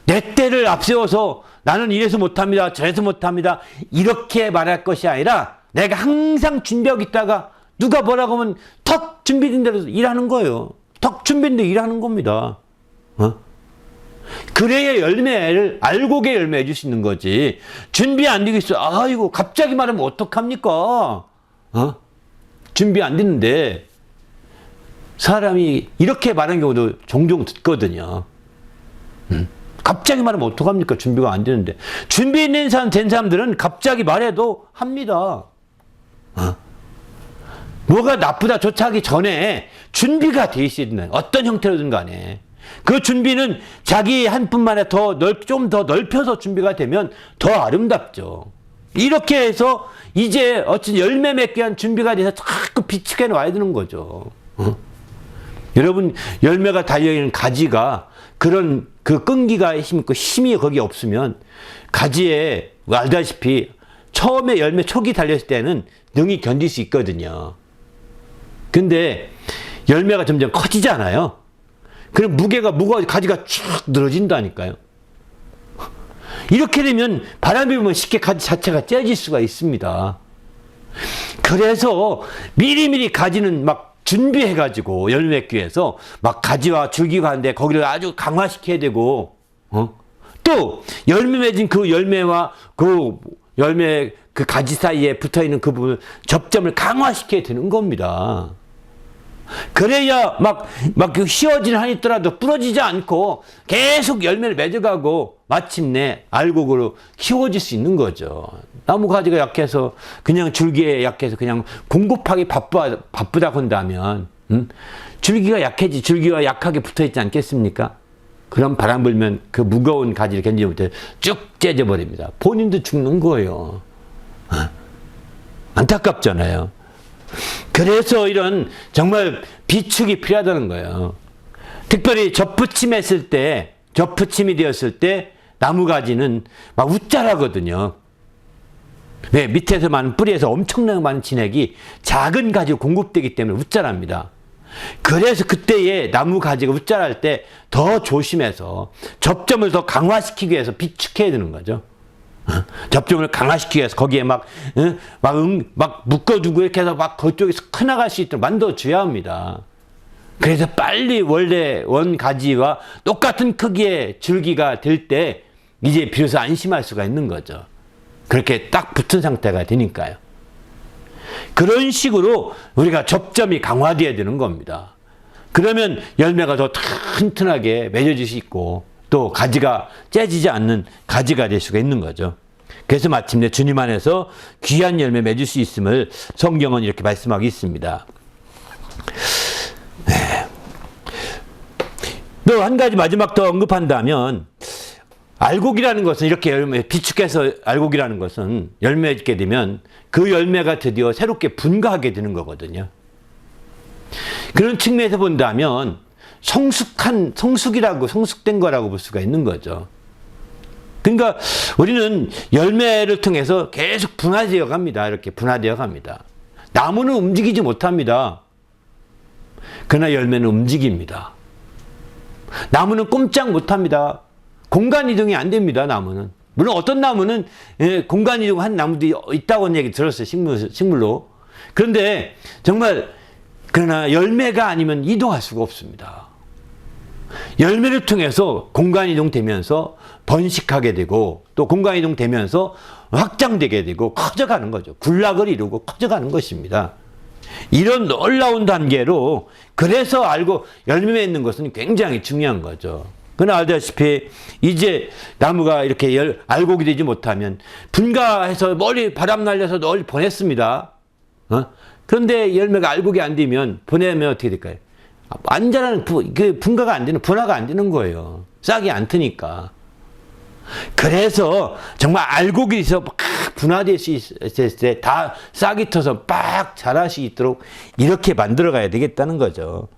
내 때를 앞세워서 나는 이래서 못합니다. 저래서 못합니다. 이렇게 말할 것이 아니라 내가 항상 준비하고 있다가 누가 뭐라고 하면 턱 준비된 대로 일하는 거예요. 턱 준비된 대로 일하는 겁니다. 그래야 열매를 알곡의 열매 해줄 수 있는 거지. 준비 안 되고 있어. 아이고 갑자기 말하면 어떡합니까? 준비 안 됐는데 사람이 이렇게 말하는 경우도 종종 듣거든요. 갑자기 말하면 어떡합니까? 준비가 안 되는데. 준비 있는 사람 된 사람들은 갑자기 말해도 합니다. 뭐가 나쁘다 좋다 하기 전에 준비가 돼 있어야 된다. 어떤 형태로든 간에. 그 준비는 자기 한 뿐만에 좀 더 넓혀서 준비가 되면 더 아름답죠. 이렇게 해서 이제 어쨌든 열매 맺기 위한 준비가 돼서 자꾸 비축해 놔야 되는 거죠. 여러분, 열매가 달려있는 가지가 그런 그 끈기가 힘이 거기 없으면 가지에 알다시피 처음에 열매 초기 달렸을 때는 능히 견딜 수 있거든요. 근데 열매가 점점 커지잖아요. 그럼 무게가 무거워 가지가 쭉 늘어진다니까요. 이렇게 되면 바람이 불면 쉽게 가지 자체가 째질 수가 있습니다. 그래서 미리미리 가지는 막 준비해가지고 열매 맺기 위해서 막 가지와 줄기가 하는데 거기를 아주 강화시켜야 되고, 또 열매 맺은 그 열매와 그 열매 그 가지 사이에 붙어있는 그 부분 접점을 강화시켜야 되는 겁니다. 그래야 막 휘어지는 한이 있더라도 부러지지 않고 계속 열매를 맺어가고 마침내 알곡으로 키워질 수 있는 거죠. 나무 가지가 약해서 그냥 줄기에 약해서 그냥 공급하기 바쁘다 한다면 줄기가 약해지 줄기와 약하게 붙어있지 않겠습니까? 그럼 바람 불면 그 무거운 가지를 견디지 못해 쭉 째져버립니다. 본인도 죽는 거예요. 안타깝잖아요. 그래서 이런 정말 비축이 필요하다는 거예요. 특별히 접붙임했을 때, 접붙임이 되었을 때 나무가지는 막 웃자라거든요. 왜? 밑에서 많은 뿌리에서 엄청나게 많은 진액이 작은 가지로 공급되기 때문에 웃자랍니다. 그래서 그때에 나무가지가 웃자랄 때 더 조심해서 접점을 더 강화시키기 위해서 비축해야 되는 거죠. 접점을 강화시키기 위해서 거기에 막 묶어두고 이렇게 해서 막 그쪽에서 커나갈 수 있도록 만들어줘야 합니다. 그래서 빨리 원래 원가지와 똑같은 크기의 줄기가 될 때 이제 비로소 안심할 수가 있는 거죠. 그렇게 딱 붙은 상태가 되니까요. 그런 식으로 우리가 접점이 강화되어야 되는 겁니다. 그러면 열매가 더 튼튼하게 맺어질 수 있고 또 가지가 째지지 않는 가지가 될 수가 있는 거죠. 그래서 마침내 주님 안에서 귀한 열매 맺을 수 있음을 성경은 이렇게 말씀하고 있습니다. 네. 또 한 가지 마지막 더 언급한다면 알곡이라는 것은 이렇게 열매 비축해서 알곡이라는 것은 열매 맺게 되면 그 열매가 드디어 새롭게 분가하게 되는 거거든요. 그런 측면에서 본다면 성숙된 거라고 볼 수가 있는 거죠. 그러니까 우리는 열매를 통해서 계속 분화되어 갑니다. 이렇게 분화되어 갑니다. 나무는 움직이지 못합니다. 그러나 열매는 움직입니다. 나무는 꼼짝 못합니다. 공간 이동이 안 됩니다. 나무는. 물론 어떤 나무는 공간 이동한 나무도 있다고 하는 얘기 들었어요. 식물로. 그런데 정말 그러나 열매가 아니면 이동할 수가 없습니다. 열매를 통해서 공간 이동되면서 번식하게 되고 또 공간 이동되면서 확장되게 되고 커져가는 거죠. 군락을 이루고 커져가는 것입니다. 이런 놀라운 단계로 그래서 알고 열매 맺는 것은 굉장히 중요한 거죠. 그러나 알다시피 이제 나무가 이렇게 알곡이 되지 못하면 분가해서 멀리 바람 날려서 널리 보냈습니다. 그런데 열매가 알곡이 안 되면 보내면 어떻게 될까요? 안 자라는, 분화가 안 되는 거예요. 싹이 안 트니까. 그래서 정말 알곡이 막 분화될 수 있을 때 다 싹이 터서 빡 자랄 수 있도록 이렇게 만들어 가야 되겠다는 거죠.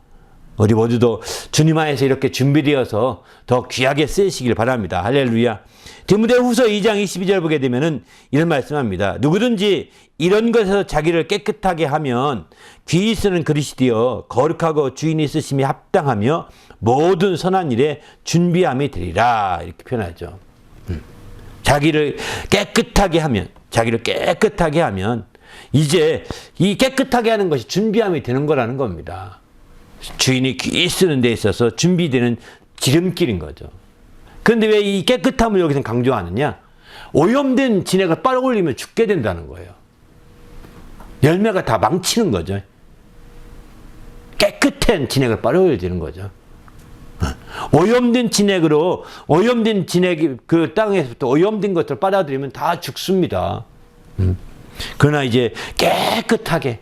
우리 모두도 주님 안에서 이렇게 준비되어서 더 귀하게 쓰시길 바랍니다. 할렐루야. 디모데후서 2장 22절 보게 되면은 이런 말씀합니다. 누구든지 이런 것에서 자기를 깨끗하게 하면 귀히 쓰는 그릇이 되어 거룩하고 주인이 쓰심이 합당하며 모든 선한 일에 준비함이 되리라. 이렇게 표현하죠. 자기를 깨끗하게 하면 이제 이 깨끗하게 하는 것이 준비함이 되는 거라는 겁니다. 주인이 귀히 쓰는 데 있어서 준비되는 지름길인 거죠. 그런데 왜 이 깨끗함을 여기서 강조하느냐? 오염된 진액을 빨아올리면 죽게 된다는 거예요. 열매가 다 망치는 거죠. 깨끗한 진액을 빨아올려야 되는 거죠. 오염된 진액이 그 땅에서부터 오염된 것들을 빨아들이면 다 죽습니다. 그러나 이제 깨끗하게,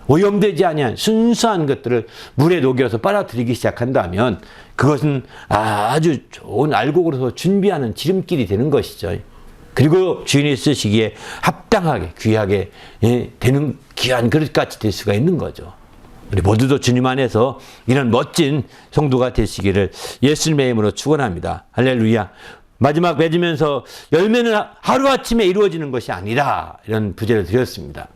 오염되지 아니한 순수한 것들을 물에 녹여서 빨아들이기 시작한다면 그것은 아주 좋은 알곡으로서 준비하는 지름길이 되는 것이죠. 그리고 주인이 쓰시기에 합당하게 귀하게 되는 귀한 그릇같이 될 수가 있는 거죠. 우리 모두도 주님 안에서 이런 멋진 성도가 되시기를 예수님의 이름으로 축원합니다. 할렐루야. 마지막 맺으면서 열매는 하루아침에 이루어지는 것이 아니라 이런 부제를 드렸습니다.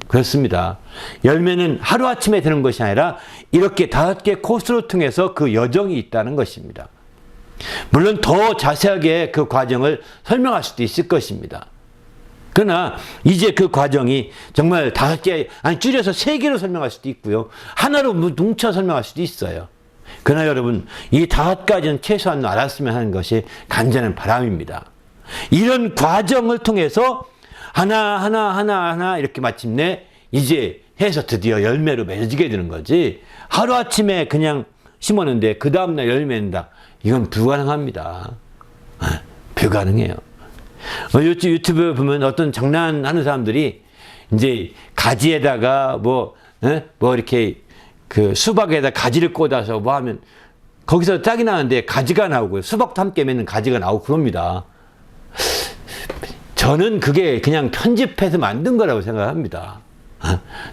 그렇습니다. 열매는 하루아침에 되는 것이 아니라 이렇게 5개 코스로 통해서 그 여정이 있다는 것입니다. 물론 더 자세하게 그 과정을 설명할 수도 있을 것입니다. 그러나 이제 그 과정이 정말 5개, 아니 줄여서 3개로 설명할 수도 있고요. 하나로 뭉쳐 설명할 수도 있어요. 그러나 여러분, 이 5가지는 최소한 알았으면 하는 것이 간절한 바람입니다. 이런 과정을 통해서 하나 이렇게 마침내 이제 해서 드디어 열매로 맺어지게 되는 거지, 하루아침에 그냥 심었는데 그 다음날 열매낸다. 이건 불가능합니다. 불가능해요. 유튜브에 보면 어떤 장난하는 사람들이 이제 가지에다가 뭐 이렇게 그 수박에다 가지를 꽂아서 뭐 하면 거기서 짝이 나는데 가지가 나오고요. 수박도 함께 맺는 가지가 나오고 그럽니다. 저는 그게 그냥 편집해서 만든 거라고 생각합니다.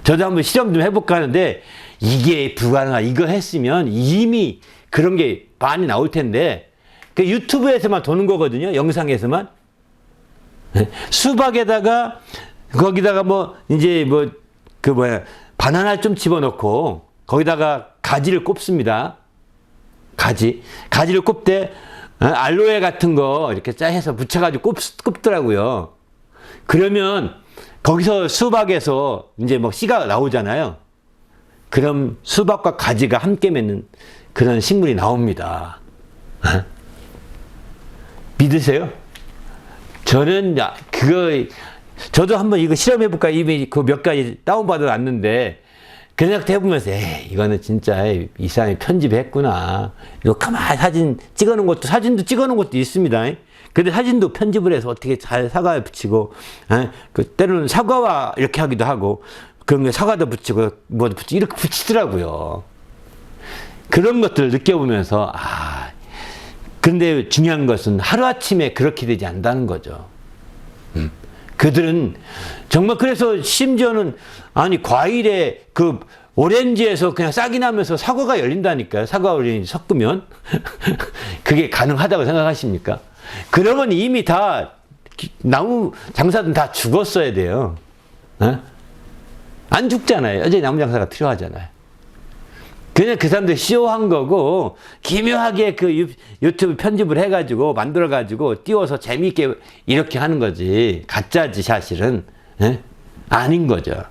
저도 한번 실험 좀 해볼까 하는데 이게 불가능하다. 이거 했으면 이미 그런 게 많이 나올 텐데 그 유튜브에서만 도는 거거든요. 영상에서만. 수박에다가 거기다가 바나나 좀 집어넣고 거기다가 가지를 꼽습니다. 가지를 꼽되 알로에 같은 거 이렇게 짜해서 붙여가지고 꼽더라고요. 그러면 거기서 수박에서 이제 씨가 나오잖아요. 그럼 수박과 가지가 함께 맺는 그런 식물이 나옵니다. 믿으세요? 저는 저도 한번 이거 실험해볼까 이미 그 몇 가지 다운받아 놨는데 그 생각도 해보면서 이거는 진짜 이 사람이 편집했구나. 이거 가만히 사진도 찍어놓은 것도 있습니다. 근데 사진도 편집을 해서 어떻게 잘 사과에 붙이고, 때로는 사과와 이렇게 하기도 하고, 그런 게 사과도 붙이고, 뭐도 붙이고, 이렇게 붙이더라고요. 그런 것들을 느껴보면서, 근데 중요한 것은 하루아침에 그렇게 되지 않는다는 거죠. 그들은 정말 그래서 심지어는 과일에 그 오렌지에서 그냥 싹이 나면서 사과가 열린다니까요. 사과 오렌지 섞으면 그게 가능하다고 생각하십니까? 그러면 이미 다 나무 장사는 다 죽었어야 돼요. 안 죽잖아요. 여전히 나무 장사가 필요하잖아요. 그냥 그 사람들 쇼한 거고 기묘하게 그 유튜브 편집을 해가지고 만들어가지고 띄워서 재미있게 이렇게 하는 거지. 가짜지 사실은. 아닌 거죠.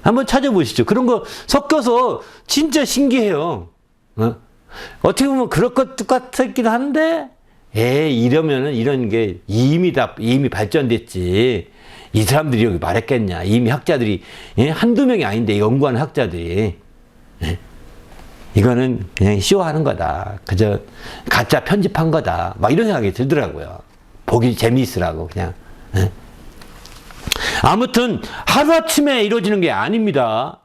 한번 찾아보시죠. 그런 거 섞여서 진짜 신기해요. 어떻게 보면 그럴 것 똑같기도 한데 이러면은 이런 게 이미 발전됐지. 이 사람들이 여기 말했겠냐. 이미 학자들이 한두 명이 아닌데 연구하는 학자들이 이거는 그냥 쇼하는 거다. 그저 가짜 편집한 거다. 막 이런 생각이 들더라고요. 보기 재미있으라고 그냥. 아무튼 하루아침에 이루어지는 게 아닙니다.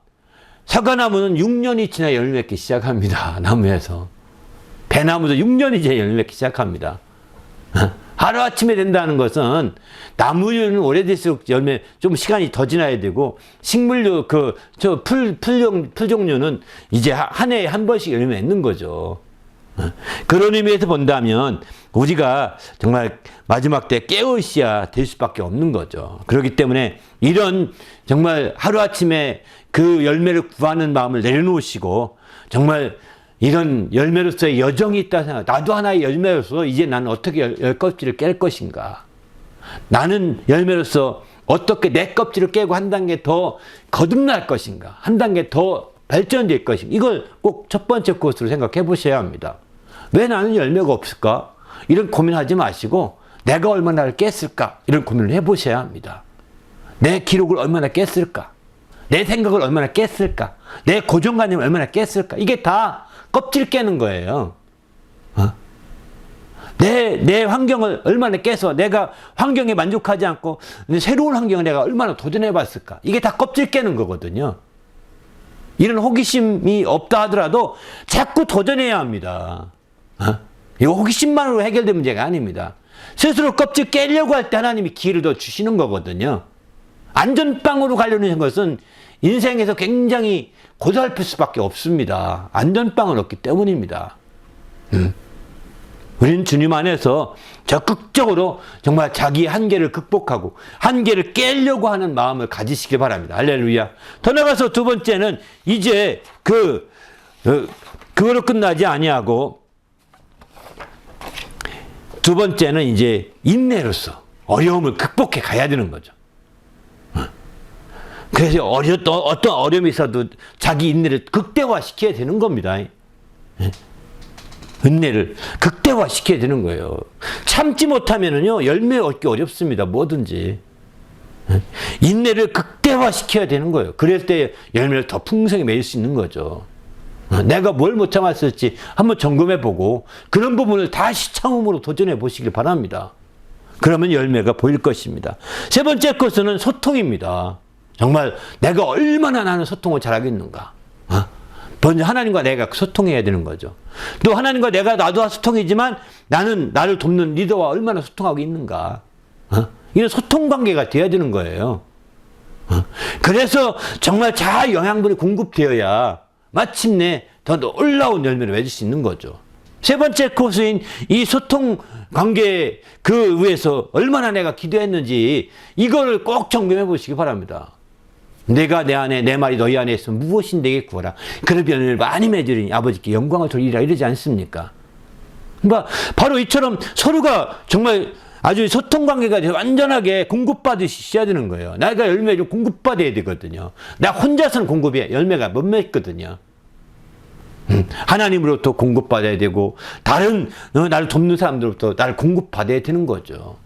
사과나무는 6년이 지나 열매 맺기 시작합니다. 나무에서. 배나무도 6년이 지나 열매 맺기 시작합니다. 하루아침에 된다는 것은 나무는 오래될수록 열매 좀 시간이 더 지나야 되고 식물류 풀 종류는 이제 한 해에 한 번씩 열매 맺는 거죠. 그런 의미에서 본다면 우리가 정말 마지막 때 깨어있어야 될 수밖에 없는 거죠. 그렇기 때문에 이런 정말 하루아침에 그 열매를 구하는 마음을 내려놓으시고 정말 이런 열매로서의 여정이 있다 생각. 나도 하나의 열매로서 이제 나는 어떻게 열 껍질을 깰 것인가. 나는 열매로서 어떻게 내 껍질을 깨고 한 단계 더 거듭날 것인가. 한 단계 더 발전될 것인가. 이걸 꼭 첫 번째 코스로 생각해 보셔야 합니다. 왜 나는 열매가 없을까? 이런 고민하지 마시고 내가 얼마나 깼을까? 이런 고민을 해보셔야 합니다. 내 기록을 얼마나 깼을까? 내 생각을 얼마나 깼을까? 내 고정관념을 얼마나 깼을까? 이게 다 껍질 깨는 거예요. 내 환경을 얼마나 깨서 내가 환경에 만족하지 않고 새로운 환경을 내가 얼마나 도전해 봤을까? 이게 다 껍질 깨는 거거든요. 이런 호기심이 없다 하더라도 자꾸 도전해야 합니다. 이 호기심만으로 해결될 문제가 아닙니다. 스스로 껍질 깨려고 할 때 하나님이 기회를 더 주시는 거거든요. 안전빵으로 가려는 것은 인생에서 굉장히 고달플 수밖에 없습니다. 안전빵을 얻기 때문입니다. 우리는 주님 안에서 적극적으로 정말 자기의 한계를 극복하고 한계를 깨려고 하는 마음을 가지시길 바랍니다. 할렐루야. 더 나가서 두 번째는 이제 그거로 끝나지 아니하고 두 번째는 이제 인내로서 어려움을 극복해 가야 되는 거죠. 그래서 어떤 어려움이 있어도 자기 인내를 극대화시켜야 되는 겁니다. 인내를 극대화시켜야 되는 거예요. 참지 못하면은요, 열매 얻기 어렵습니다. 뭐든지. 인내를 극대화시켜야 되는 거예요. 그럴 때 열매를 더 풍성히 맺을 수 있는 거죠. 내가 뭘 못 참았을지 한번 점검해 보고 그런 부분을 다시 참음으로 도전해 보시길 바랍니다. 그러면 열매가 보일 것입니다. 세 번째 것은 소통입니다. 정말 내가 얼마나 나는 소통을 잘하겠는가. 먼저 하나님과 내가 소통해야 되는 거죠. 또 하나님과 나도 소통이지만 나는 나를 돕는 리더와 얼마나 소통하고 있는가. 이런 소통 관계가 되어야 되는 거예요. 그래서 정말 잘 영양분이 공급되어야 마침내 더 놀라운 열매를 맺을 수 있는 거죠. 세 번째 코스인 이 소통 관계 그 위에서 얼마나 내가 기도했는지 이거를 꼭 점검해 보시기 바랍니다. 내가 내 안에 내 말이 너희 안에 있으면 무엇인 내게 구하라. 그런 열매를 많이 맺으리니 아버지께 영광을 돌리라 이러지 않습니까? 그러니까 바로 이처럼 서로가 정말 아주 소통 관계가 완전하게 공급받으셔야 되는 거예요. 내가 열매를 공급받아야 되거든요. 나 혼자서는 공급이 열매가 못 맺거든요. 하나님으로부터 공급받아야 되고 다른 나를 돕는 사람들로부터 나를 공급받아야 되는 거죠.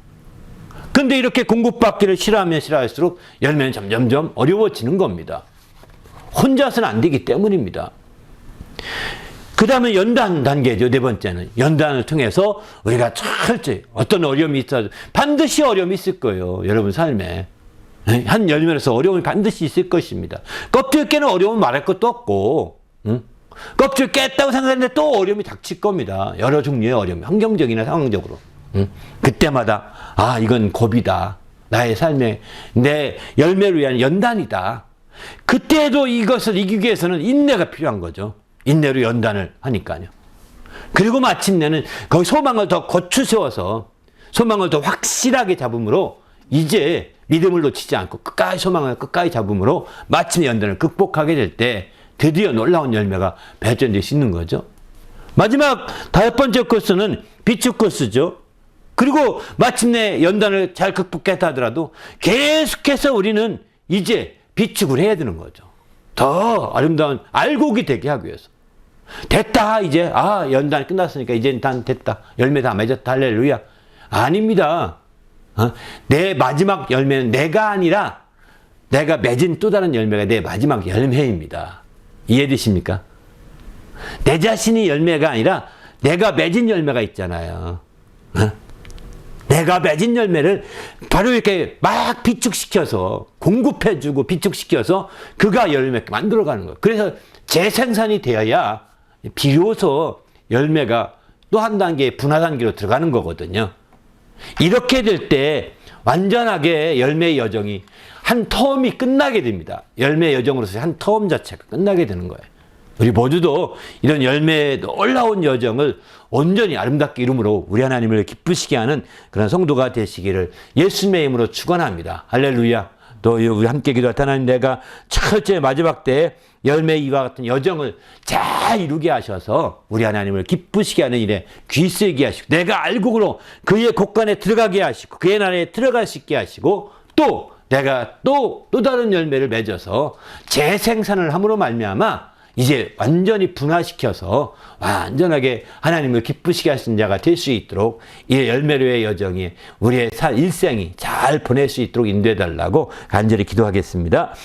근데 이렇게 공급받기를 싫어하면 싫어할수록 열매는 점점 어려워지는 겁니다. 혼자서는 안 되기 때문입니다. 그 다음에 연단 단계죠. 네 번째는 연단을 통해서 우리가 철저히 어떤 어려움이 있어도 반드시 어려움이 있을 거예요. 여러분 삶에 한 열매로서 어려움이 반드시 있을 것입니다. 껍질 깨는 어려움은 말할 것도 없고 껍질 깼다고 생각했는데 또 어려움이 닥칠 겁니다. 여러 종류의 어려움, 환경적이나 상황적으로. 그때마다 이건 고비다. 나의 삶에 내 열매를 위한 연단이다. 그때도 이것을 이기기 위해서는 인내가 필요한 거죠. 인내로 연단을 하니까요. 그리고 마침내는 거기 소망을 더 고추 세워서 소망을 더 확실하게 잡음으로 이제 믿음을 놓치지 않고 끝까지 소망을 끝까지 잡음으로 마침내 연단을 극복하게 될 때 드디어 놀라운 열매가 발전될 수 있는 거죠. 마지막 다섯 번째 코스는 비축 코스죠. 그리고 마침내 연단을 잘 극복했다 하더라도 계속해서 우리는 이제 비축을 해야 되는 거죠. 더 아름다운 알곡이 되게 하기 위해서. 됐다 이제 연단이 끝났으니까 이제 단 됐다. 열매 다 맺었다. 할렐루야. 아닙니다. 내 마지막 열매는 내가 아니라 내가 맺은 또 다른 열매가 내 마지막 열매입니다. 이해되십니까? 내 자신이 열매가 아니라 내가 맺은 열매가 있잖아요. 내가 맺은 열매를 바로 이렇게 막 비축시켜서 공급해주고 비축시켜서 그가 열매 만들어가는 거예요. 그래서 재생산이 되어야 비로소 열매가 또 한 단계 분화 단계로 들어가는 거거든요. 이렇게 될 때 완전하게 열매의 여정이 한 텀이 끝나게 됩니다. 열매의 여정으로서 한 텀 자체가 끝나게 되는 거예요. 우리 모두도 이런 열매의 놀라운 여정을 온전히 아름답게 이름으로 우리 하나님을 기쁘시게 하는 그런 성도가 되시기를 예수님의 이름으로 축원합니다. 할렐루야. 또 우리 함께 기도할 때 하나님, 내가 철저히 마지막 때에 열매 이와 같은 여정을 잘 이루게 하셔서 우리 하나님을 기쁘시게 하는 일에 귀 쓰게 하시고, 내가 알곡으로 그의 곳간에 들어가게 하시고 그의 나라에 들어갈 수 있게 하시고, 또 내가 또 다른 열매를 맺어서 재생산을 함으로 말미암아 이제 완전히 분화시켜서 완전하게 하나님을 기쁘시게 하시는 자가 될 수 있도록 이 열매로의 여정이 우리의 일생이 잘 보낼 수 있도록 인도해 달라고 간절히 기도하겠습니다.